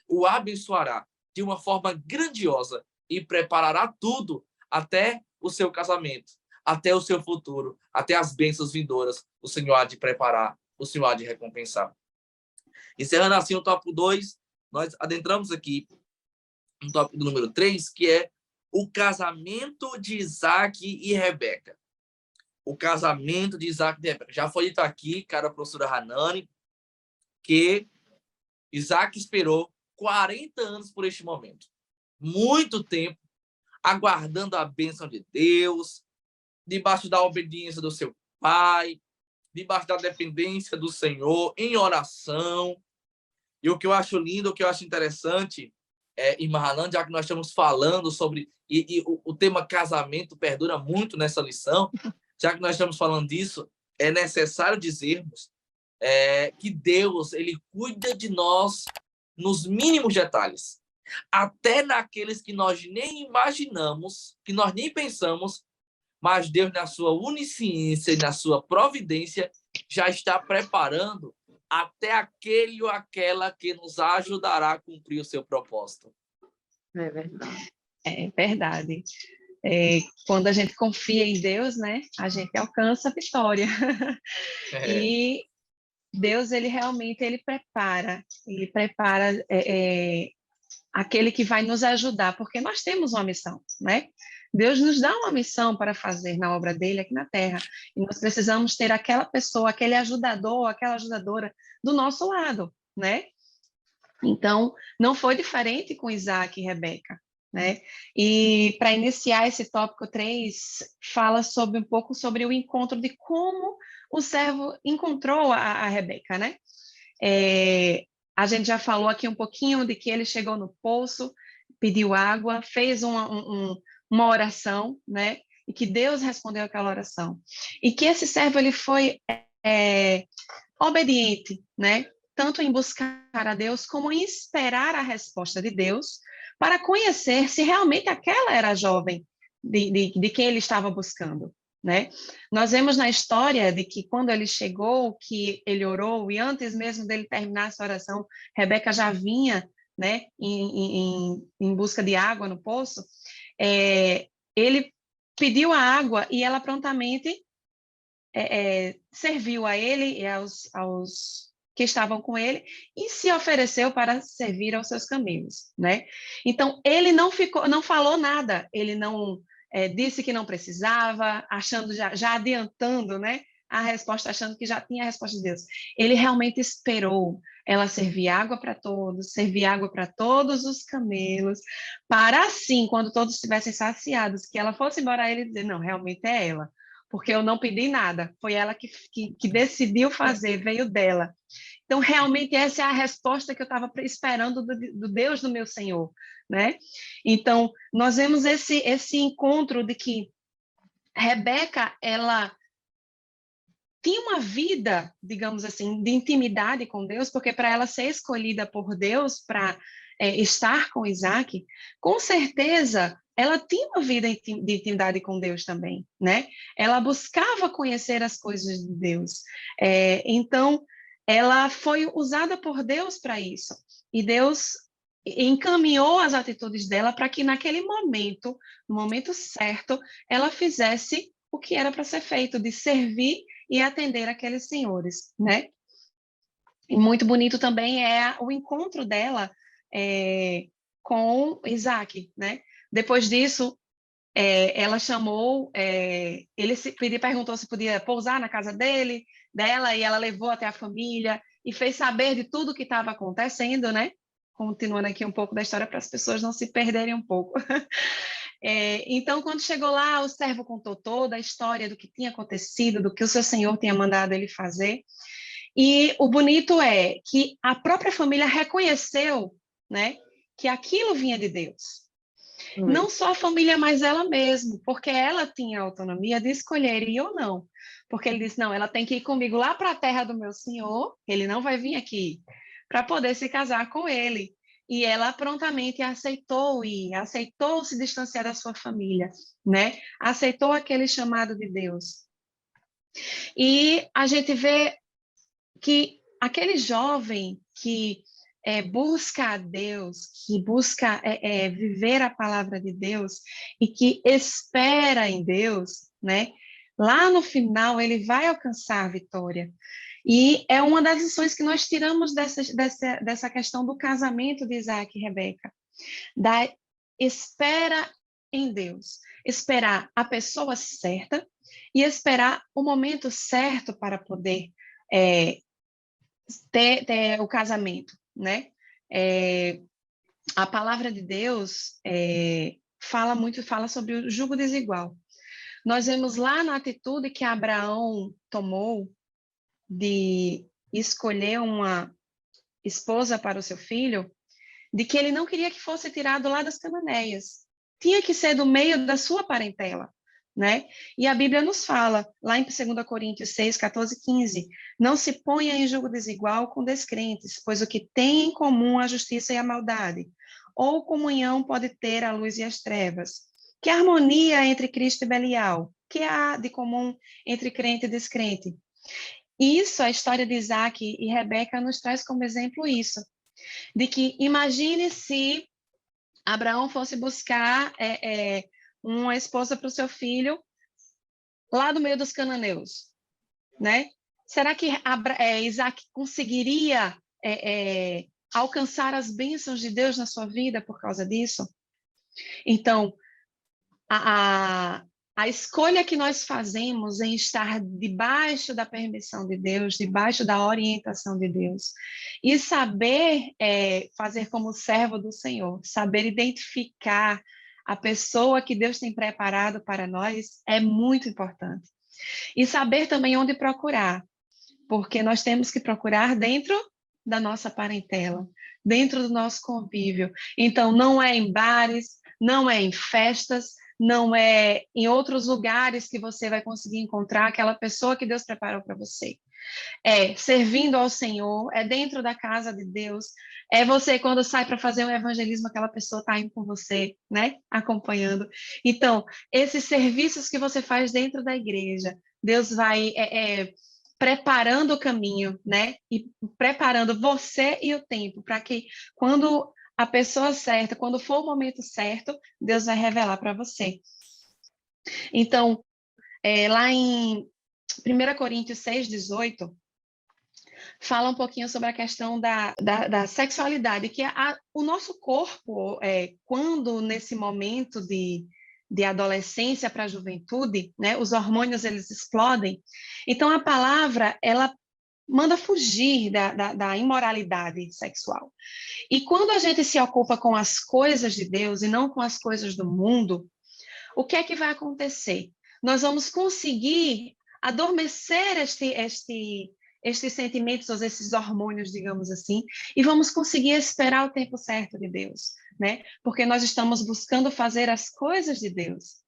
o abençoará de uma forma grandiosa e preparará tudo até o seu casamento, até o seu futuro, até as bênçãos vindouras, o Senhor há de preparar, o Senhor há de recompensar. Encerrando assim o tópico 2, nós adentramos aqui no tópico número 3, que é o casamento de Isaac e Rebeca. O casamento de Isaac e Rebeca. Já foi dito aqui, cara, a professora Hanani, que Isaac esperou 40 anos por este momento. Muito tempo aguardando a bênção de Deus, debaixo da obediência do seu pai, debaixo da dependência do Senhor, em oração. E o que eu acho lindo, o que eu acho interessante, irmã Hanan, já que nós estamos falando sobre... E o tema casamento perdura muito nessa lição, já que nós estamos falando disso, é necessário dizermos que Deus, ele cuida de nós nos mínimos detalhes. Até naqueles que nós nem imaginamos, que nós nem pensamos, mas Deus, na sua onisciência e na sua providência, já está preparando até aquele ou aquela que nos ajudará a cumprir o seu propósito. É verdade. É verdade. Quando a gente confia em Deus, né, a gente alcança a vitória. E Deus, ele realmente prepara aquele que vai nos ajudar, porque nós temos uma missão, né? Deus nos dá uma missão para fazer na obra dele aqui na Terra, e nós precisamos ter aquela pessoa, aquele ajudador, aquela ajudadora do nosso lado, né? Então, não foi diferente com Isaac e Rebeca, né? E para iniciar esse tópico 3, fala um pouco sobre o encontro de como o servo encontrou a Rebeca, né? A gente já falou aqui um pouquinho de que ele chegou no poço, pediu água, fez uma oração, né? E que Deus respondeu aquela oração. E que esse servo ele foi obediente, né? Tanto em buscar a Deus como em esperar a resposta de Deus para conhecer se realmente aquela era a jovem de quem ele estava buscando, né? Nós vemos na história de que quando ele chegou, que ele orou, e antes mesmo dele terminar essa oração, Rebeca já vinha, né, em busca de água no poço. Ele pediu a água e ela prontamente serviu a ele e aos que estavam com ele e se ofereceu para servir aos seus camelos, né? Então ele não falou nada, ele não disse que não precisava, achando já adiantando, né, a resposta, achando que já tinha a resposta de Deus. Ele realmente esperou ela servir água para todos os camelos, para assim, quando todos estivessem saciados, que ela fosse embora a ele dizer, não, realmente é ela, porque eu não pedi nada, foi ela que decidiu fazer, veio dela. Então, realmente, essa é a resposta que eu estava esperando do Deus do meu Senhor, né? Então, nós vemos esse encontro de que Rebeca, ela tinha uma vida, digamos assim, de intimidade com Deus, porque para ela ser escolhida por Deus para estar com Isaac, com certeza ela tinha uma vida de intimidade com Deus também, né? Ela buscava conhecer as coisas de Deus. Então, ela foi usada por Deus para isso. E Deus encaminhou as atitudes dela para que naquele momento, no momento certo, ela fizesse o que era para ser feito, de servir e atender aqueles senhores, né? E muito bonito também é o encontro dela com Isaac, né? Depois disso, ela chamou, ele perguntou se podia pousar na casa dela, e ela levou até a família, e fez saber de tudo que estava acontecendo, né? Continuando aqui um pouco da história para as pessoas não se perderem um pouco. Então, quando chegou lá, o servo contou toda a história do que tinha acontecido, do que o seu senhor tinha mandado ele fazer. E o bonito é que a própria família reconheceu, né, que aquilo vinha de Deus. Não só a família, mas ela mesma, porque ela tinha a autonomia de escolher ir ou não. Porque ele disse, não, ela tem que ir comigo lá para a terra do meu senhor, ele não vai vir aqui, para poder se casar com ele. E ela prontamente aceitou ir, aceitou se distanciar da sua família, né? Aceitou aquele chamado de Deus. E a gente vê que aquele jovem que busca a Deus, que busca viver a palavra de Deus e que espera em Deus, né? Lá no final ele vai alcançar a vitória. E é uma das lições que nós tiramos dessa questão do casamento de Isaac e Rebeca, da espera em Deus, esperar a pessoa certa e esperar o momento certo para poder ter o casamento, né? A palavra de Deus fala sobre o jugo desigual. Nós vemos lá na atitude que Abraão tomou de escolher uma esposa para o seu filho, de que ele não queria que fosse tirado lá das Cananeias. Tinha que ser do meio da sua parentela, né? E a Bíblia nos fala, lá em 2 Coríntios 6, 14 e 15, não se ponha em julgo desigual com descrentes, pois o que tem em comum a justiça e a maldade, ou comunhão pode ter a luz e as trevas. Que harmonia entre Cristo e Belial? Que há de comum entre crente e descrente? Isso, a história de Isaac e Rebeca nos traz como exemplo isso, de que imagine se Abraão fosse buscar uma esposa para o seu filho lá do meio dos cananeus, né? Será que Isaac conseguiria alcançar as bênçãos de Deus na sua vida por causa disso? Então, a escolha que nós fazemos em estar debaixo da permissão de Deus, debaixo da orientação de Deus, e saber fazer como servo do Senhor, saber identificar a pessoa que Deus tem preparado para nós é muito importante. E saber também onde procurar, porque nós temos que procurar dentro da nossa parentela, dentro do nosso convívio. Então, não é em bares, não é em festas, não é em outros lugares que você vai conseguir encontrar aquela pessoa que Deus preparou para você. É servindo ao Senhor, é dentro da casa de Deus, é você quando sai para fazer um evangelismo, aquela pessoa está indo com você, né? Acompanhando. Então, esses serviços que você faz dentro da igreja, Deus vai preparando o caminho, né? E preparando você e o tempo para que quando a pessoa certa, quando for o momento certo, Deus vai revelar para você. Então, lá em 1 Coríntios 6, 18, fala um pouquinho sobre a questão da sexualidade, que o nosso corpo, quando nesse momento de adolescência para a juventude, né, os hormônios eles explodem, então a palavra, ela manda fugir da imoralidade sexual. E quando a gente se ocupa com as coisas de Deus e não com as coisas do mundo, o que é que vai acontecer? Nós vamos conseguir adormecer estes sentimentos, ou esses hormônios, digamos assim, e vamos conseguir esperar o tempo certo de Deus, né? Porque nós estamos buscando fazer as coisas de Deus.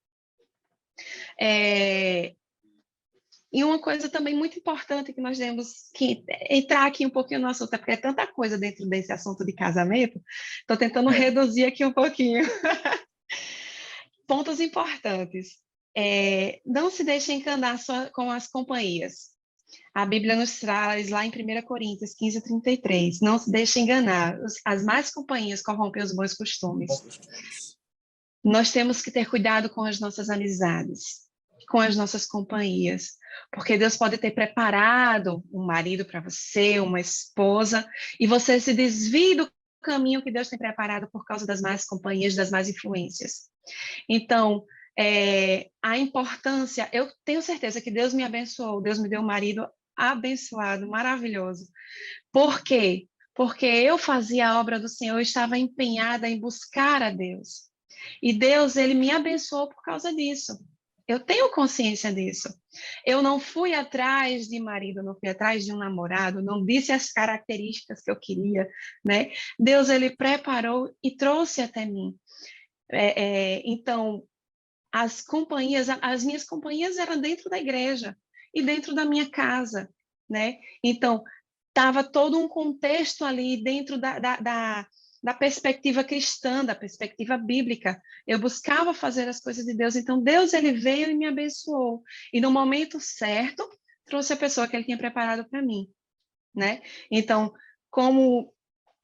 E uma coisa também muito importante que nós temos que entrar aqui um pouquinho no assunto, porque é tanta coisa dentro desse assunto de casamento, estou tentando reduzir aqui um pouquinho. Pontos importantes. Não se deixe enganar com as companhias. A Bíblia nos traz lá em 1 Coríntios 15, 33. Não se deixe enganar. As más companhias corrompem os bons costumes. Nós temos que ter cuidado com as nossas amizades, com as nossas companhias, porque Deus pode ter preparado um marido para você, uma esposa, e você se desvia do caminho que Deus tem preparado por causa das más companhias, das más influências. Então, a importância, eu tenho certeza que Deus me abençoou, Deus me deu um marido abençoado, maravilhoso. Por quê? Porque eu fazia a obra do Senhor, eu estava empenhada em buscar a Deus. E Deus, ele me abençoou por causa disso. Eu tenho consciência disso. Eu não fui atrás de marido, não fui atrás de um namorado, não disse as características que eu queria, né? Deus, ele preparou e trouxe até mim. Então, as minhas companhias eram dentro da igreja e dentro da minha casa, né? Então, estava todo um contexto ali dentro da perspectiva cristã, da perspectiva bíblica. Eu buscava fazer as coisas de Deus, então Deus, ele veio e me abençoou. E no momento certo, trouxe a pessoa que ele tinha preparado para mim, né? Então, como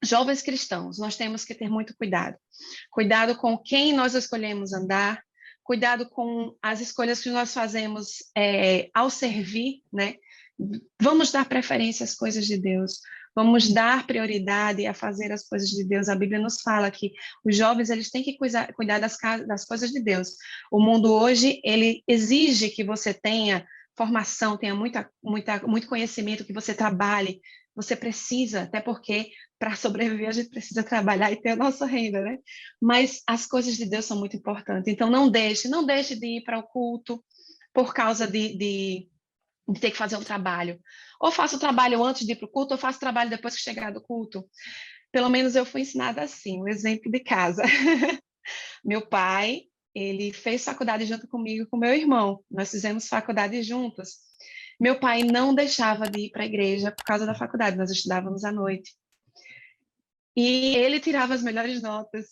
jovens cristãos, nós temos que ter muito cuidado. Cuidado com quem nós escolhemos andar, cuidado com as escolhas que nós fazemos ao servir, né? Vamos dar preferência às coisas de Deus, vamos dar prioridade a fazer as coisas de Deus. A Bíblia nos fala que os jovens, eles têm que cuidar das coisas de Deus. O mundo hoje, ele exige que você tenha formação, tenha muito conhecimento, que você trabalhe. Você precisa, até porque para sobreviver a gente precisa trabalhar e ter a nossa renda, né? Mas as coisas de Deus são muito importantes. Então não deixe de ir para o culto por causa de ter que fazer um trabalho. Ou faço o trabalho antes de ir para o culto, ou faço o trabalho depois que chegar do culto. Pelo menos eu fui ensinada assim, um exemplo de casa. Meu pai, ele fez faculdade junto comigo e com meu irmão. Nós fizemos faculdade juntos. Meu pai não deixava de ir para a igreja por causa da faculdade, nós estudávamos à noite. E ele tirava as melhores notas.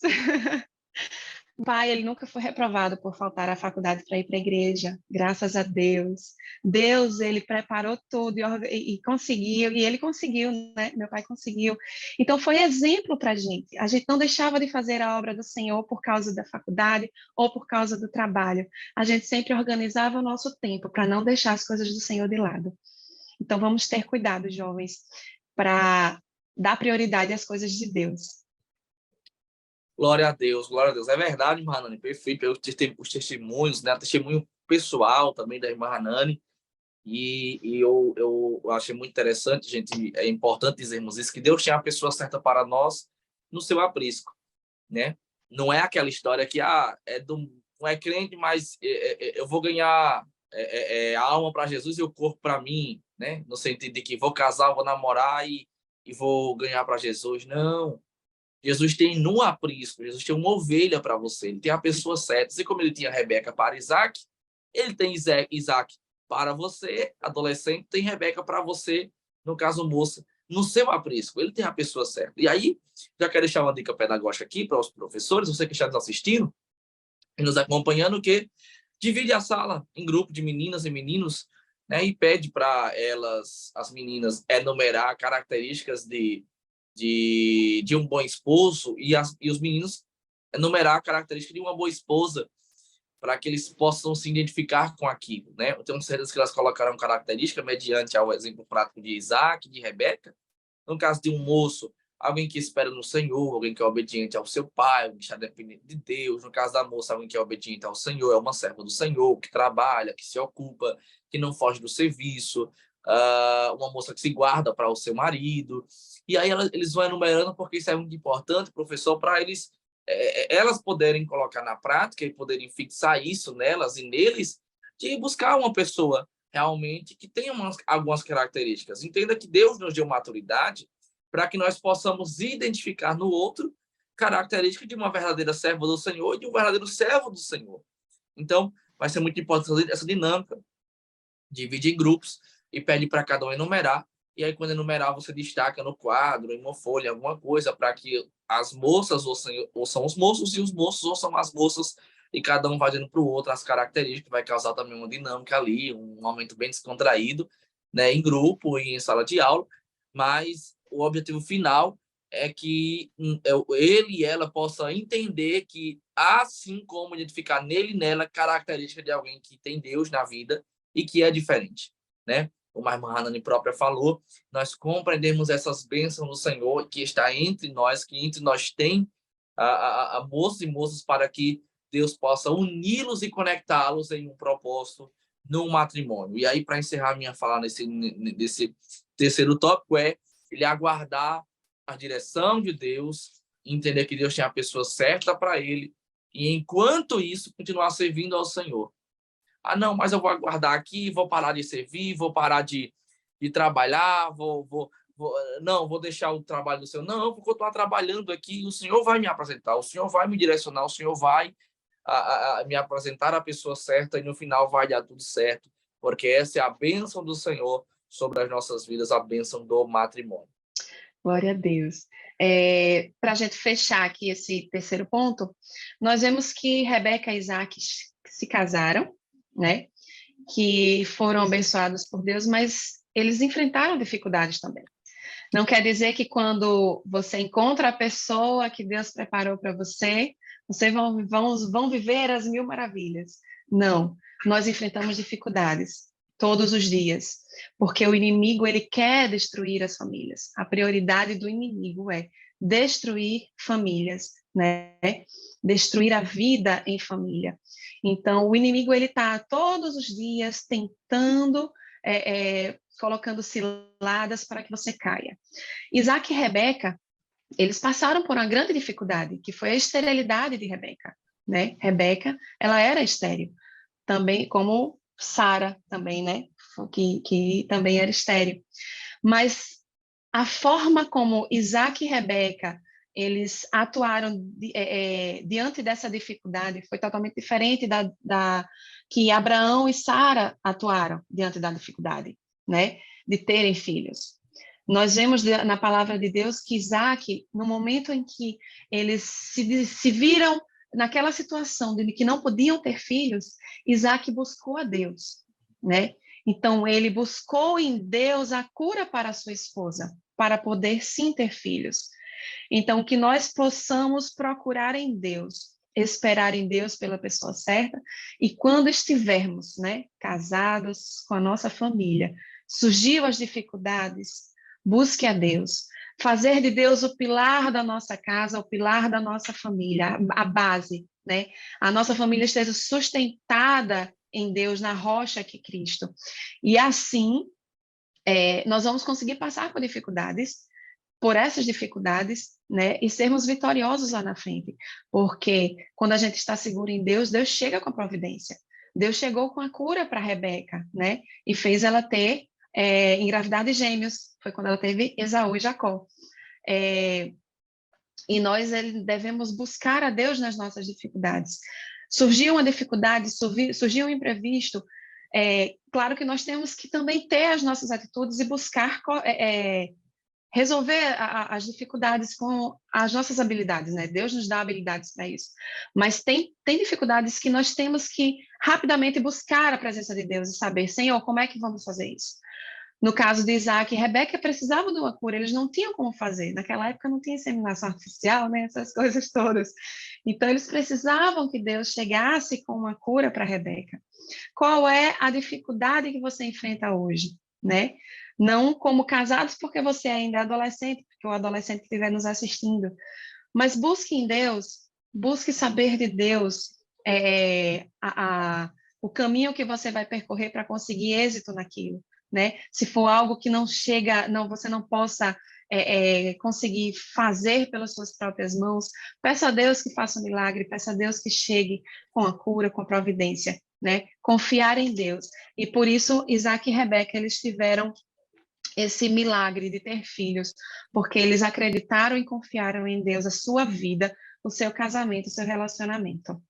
O pai, ele nunca foi reprovado por faltar à faculdade para ir para a igreja, graças a Deus. Deus, ele preparou tudo e conseguiu, e ele conseguiu, né? Meu pai conseguiu. Então, foi exemplo para a gente. A gente não deixava de fazer a obra do Senhor por causa da faculdade ou por causa do trabalho. A gente sempre organizava o nosso tempo para não deixar as coisas do Senhor de lado. Então, vamos ter cuidado, jovens, para dar prioridade às coisas de Deus. Glória a Deus, glória a Deus. É verdade, irmã Hanani, perfeito. Os testemunhos, né? Testemunho pessoal também da irmã Hanani. E eu achei muito interessante, gente. É importante dizermos isso, que Deus tinha a pessoa certa para nós no seu aprisco, né? Não é aquela história que não é crente, mas eu vou ganhar a alma para Jesus e o corpo para mim, né? No sentido de que vou casar, vou namorar e vou ganhar para Jesus. Não. Jesus tem no aprisco, Jesus tem uma ovelha para você, ele tem a pessoa certa. Assim como ele tinha Rebeca para Isaac, ele tem Isaac para você, adolescente, tem Rebeca para você, no caso moça, no seu aprisco. Ele tem a pessoa certa. E aí, já quero deixar uma dica pedagógica aqui para os professores, você que está nos assistindo e nos acompanhando, que divide a sala em grupo de meninas e meninos, né, e pede para elas, as meninas, enumerar características de um bom esposo e os meninos enumerar a característica de uma boa esposa para que eles possam se identificar com aquilo, né? Eu tenho certeza que elas colocaram característica mediante ao exemplo prático de Isaac, de Rebeca. No caso de um moço, alguém que espera no Senhor, alguém que é obediente ao seu pai, alguém que está dependente de Deus. No caso da moça, alguém que é obediente ao Senhor, é uma serva do Senhor, que trabalha, que se ocupa, que não foge do serviço. Uma moça que se guarda para o seu marido. E aí eles vão enumerando, porque isso é muito importante, professor, para elas poderem colocar na prática e poderem fixar isso nelas e neles, de buscar uma pessoa realmente que tenha algumas características. Entenda que Deus nos deu maturidade para que nós possamos identificar no outro características de uma verdadeira serva do Senhor e de um verdadeiro servo do Senhor. Então, vai ser muito importante essa dinâmica. Divide em grupos e pede para cada um enumerar. E aí, quando enumerar, você destaca no quadro, em uma folha, alguma coisa, para que as moças ouçam os moços e os moços ouçam as moças, e cada um vai dando para o outro as características, que vai causar também uma dinâmica ali, um momento bem descontraído, né, em grupo e em sala de aula. Mas o objetivo final é que ele e ela possam entender que, assim como identificar nele e nela característica de alguém que tem Deus na vida e que é diferente, né? Como a irmã Hanani própria falou, nós compreendemos essas bênçãos do Senhor que está entre nós, que entre nós tem a moços e moças, para que Deus possa uni-los e conectá-los em um propósito no matrimônio. E aí, para encerrar minha fala nesse terceiro tópico, ele aguardar a direção de Deus, entender que Deus tem a pessoa certa para ele, e enquanto isso, continuar servindo ao Senhor. Ah, não, mas eu vou aguardar aqui, vou parar de servir, vou parar de trabalhar, vou deixar o trabalho do Senhor. Não, porque eu estou trabalhando aqui, o Senhor vai me apresentar, o Senhor vai me direcionar, o Senhor vai me apresentar a pessoa certa e no final vai dar tudo certo, porque essa é a bênção do Senhor sobre as nossas vidas, a bênção do matrimônio. Glória a Deus. Para a gente fechar aqui esse terceiro ponto, nós vemos que Rebeca e Isaac se casaram, né? Que foram abençoados por Deus, mas eles enfrentaram dificuldades também. Não quer dizer que quando você encontra a pessoa que Deus preparou para você, vocês vão viver as 1000 maravilhas. Não, nós enfrentamos dificuldades todos os dias, porque o inimigo ele quer destruir as famílias. A prioridade do inimigo é destruir famílias, né? Destruir a vida em família. Então, o inimigo ele está todos os dias tentando colocando ciladas para que você caia. Isaac e Rebeca, eles passaram por uma grande dificuldade, que foi a esterilidade de Rebeca, né? Rebeca, ela era estéril, também como Sara também, né? Que também era estéril. Mas a forma como Isaac e Rebeca eles atuaram diante dessa dificuldade foi totalmente diferente da que Abraão e Sara atuaram diante da dificuldade, né? De terem filhos. Nós vemos na palavra de Deus que Isaac, no momento em que eles se viram naquela situação de que não podiam ter filhos, Isaac buscou a Deus, né? Então, ele buscou em Deus a cura para a sua esposa, para poder sim ter filhos. Então, que nós possamos procurar em Deus, esperar em Deus pela pessoa certa, e quando estivermos, né, casados com a nossa família, surgiu as dificuldades, busque a Deus, fazer de Deus o pilar da nossa casa, o pilar da nossa família, a base, né? A nossa família esteja sustentada em Deus, na rocha que é Cristo. E assim, nós vamos conseguir passar por essas dificuldades, né, e sermos vitoriosos lá na frente, porque quando a gente está seguro em Deus, Deus chega com a providência. Deus chegou com a cura para Rebeca, né, e fez ela ter engravidar de gêmeos, foi quando ela teve Esaú e Jacó. E nós devemos buscar a Deus nas nossas dificuldades. Surgiu uma dificuldade, surgiu um imprevisto, claro que nós temos que também ter as nossas atitudes e buscar resolver as dificuldades com as nossas habilidades, né? Deus nos dá habilidades para isso. Mas tem dificuldades que nós temos que rapidamente buscar a presença de Deus e saber, Senhor, como é que vamos fazer isso? No caso de Isaac e Rebeca, precisavam de uma cura, eles não tinham como fazer. Naquela época não tinha inseminação artificial, né? Essas coisas todas. Então, eles precisavam que Deus chegasse com uma cura para Rebeca. Qual é a dificuldade que você enfrenta hoje, né? Não como casados, porque você ainda é adolescente, porque o adolescente que estiver nos assistindo. Mas busque em Deus, busque saber de Deus o caminho que você vai percorrer para conseguir êxito naquilo, né? Se for algo que não chega, você não possa conseguir fazer pelas suas próprias mãos, peça a Deus que faça um milagre, peça a Deus que chegue com a cura, com a providência, né? Confiar em Deus. E por isso, Isaac e Rebeca, eles tiveram esse milagre de ter filhos, porque eles acreditaram e confiaram em Deus, a sua vida, o seu casamento, o seu relacionamento.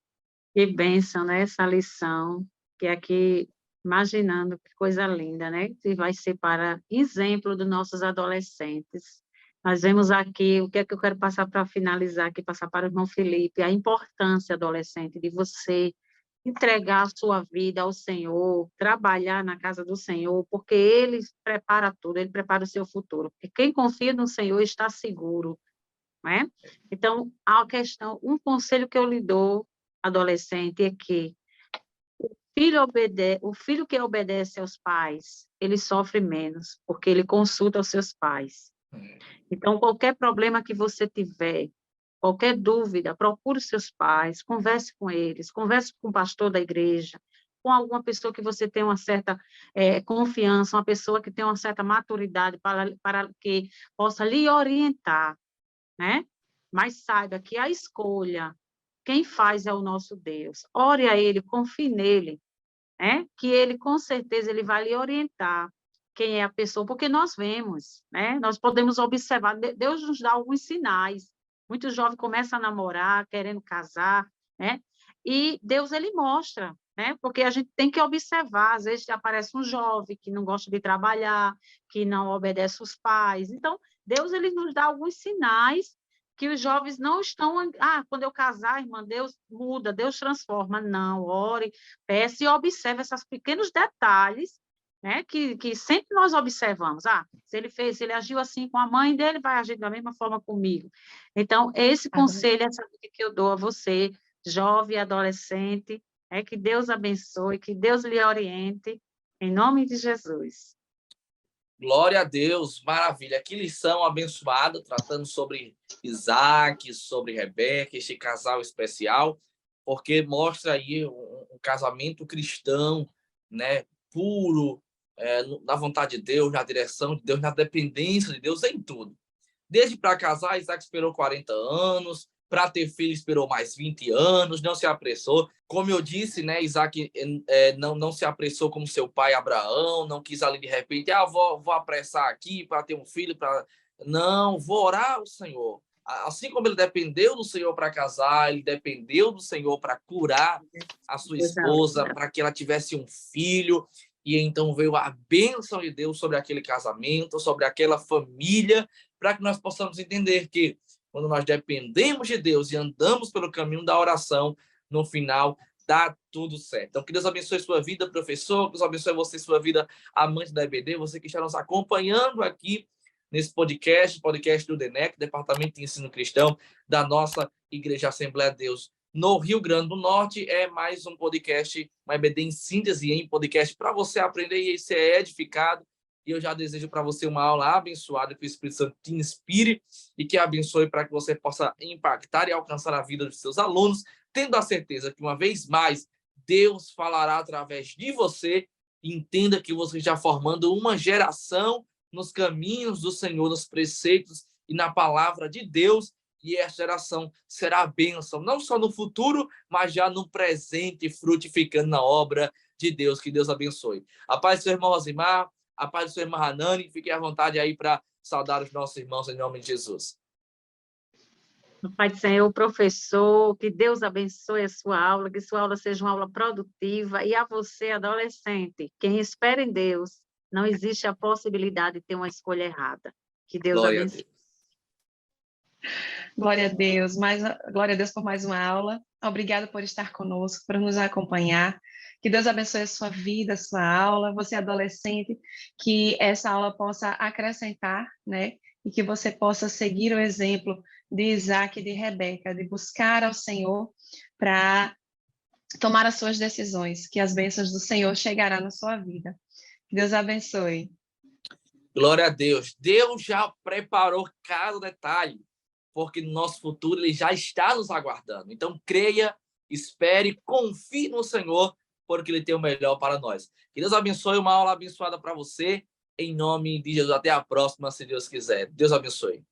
Que bênção, né? Essa lição, que aqui, imaginando que coisa linda, né? Que vai ser para exemplo dos nossos adolescentes. Nós vemos aqui, o que é que eu quero passar para finalizar aqui, passar para o irmão Felipe, a importância, adolescente, de você entregar a sua vida ao Senhor, trabalhar na casa do Senhor, porque Ele prepara tudo, Ele prepara o seu futuro. Porque quem confia no Senhor está seguro, não é? Então, a questão, um conselho que eu lhe dou, adolescente, é que o filho que obedece aos pais, ele sofre menos, porque ele consulta os seus pais. Então, qualquer problema que você tiver, qualquer dúvida, procure os seus pais, converse com eles, converse com o pastor da igreja, com alguma pessoa que você tem uma certa confiança, uma pessoa que tem uma certa maturidade para que possa lhe orientar, né? Mas saiba que a escolha, quem faz é o nosso Deus. Ore a Ele, confie nele, né? Que Ele, com certeza, Ele vai lhe orientar quem é a pessoa, porque nós vemos, né? Nós podemos observar, Deus nos dá alguns sinais. Muitos jovens começam a namorar, querendo casar, né? E Deus, Ele mostra, né? Porque a gente tem que observar, às vezes aparece um jovem que não gosta de trabalhar, que não obedece os pais. Então, Deus, Ele nos dá alguns sinais que os jovens não estão... quando eu casar, irmã, Deus muda, Deus transforma. Não, ore, peça e observe esses pequenos detalhes, né, que sempre nós observamos. Se ele agiu assim com a mãe dele, vai agir da mesma forma comigo. Então, esse conselho, essa dica que eu dou a você, jovem e adolescente, é que Deus abençoe, que Deus lhe oriente, em nome de Jesus. Glória a Deus, maravilha. Que lição abençoada, tratando sobre Isaac, sobre Rebeca, este casal especial, porque mostra aí um casamento cristão, né, puro, na vontade de Deus, na direção de Deus, na dependência de Deus, em tudo. Desde para casar, Isaac esperou 40 anos, para ter filho esperou mais 20 anos, não se apressou. Como eu disse, né, Isaac não se apressou como seu pai Abraão, não quis ali de repente, vou apressar aqui para ter um filho. Não, vou orar ao Senhor. Assim como ele dependeu do Senhor para casar, ele dependeu do Senhor para curar a sua esposa, para que ela tivesse um filho. E então veio a bênção de Deus sobre aquele casamento, sobre aquela família, para que nós possamos entender que quando nós dependemos de Deus e andamos pelo caminho da oração, no final dá tudo certo. Então, que Deus abençoe sua vida, professor, que Deus abençoe você, sua vida, amante da EBD, você que está nos acompanhando aqui nesse podcast do DENEC, Departamento de Ensino Cristão da nossa Igreja Assembleia de Deus no Rio Grande do Norte. É mais um podcast, uma EBD em síntese, em podcast, para você aprender e ser edificado. E eu já desejo para você uma aula abençoada, que o Espírito Santo te inspire e que abençoe para que você possa impactar e alcançar a vida dos seus alunos, tendo a certeza que, uma vez mais, Deus falará através de você. Entenda que você está formando uma geração nos caminhos do Senhor, nos preceitos e na palavra de Deus, e essa geração será a bênção, não só no futuro, mas já no presente, frutificando na obra de Deus. Que Deus abençoe. A paz do seu irmão Rosimar, a paz do seu irmão Hanani, fique à vontade aí para saudar os nossos irmãos em nome de Jesus. Pai do Senhor, professor, que Deus abençoe a sua aula, que sua aula seja uma aula produtiva, e a você, adolescente, quem espera em Deus, não existe a possibilidade de ter uma escolha errada. Que Deus abençoe. Glória a Deus. Glória a Deus por mais uma aula. Obrigada por estar conosco, por nos acompanhar. Que Deus abençoe a sua vida, a sua aula, você adolescente, que essa aula possa acrescentar, né? E que você possa seguir o exemplo de Isaac e de Rebeca, de buscar ao Senhor para tomar as suas decisões, que as bênçãos do Senhor chegarão na sua vida. Que Deus abençoe. Glória a Deus. Deus já preparou cada detalhe, porque no nosso futuro ele já está nos aguardando. Então, creia, espere, confie no Senhor, porque ele tem o melhor para nós. Que Deus abençoe, uma aula abençoada para você, em nome de Jesus. Até a próxima, se Deus quiser. Deus abençoe.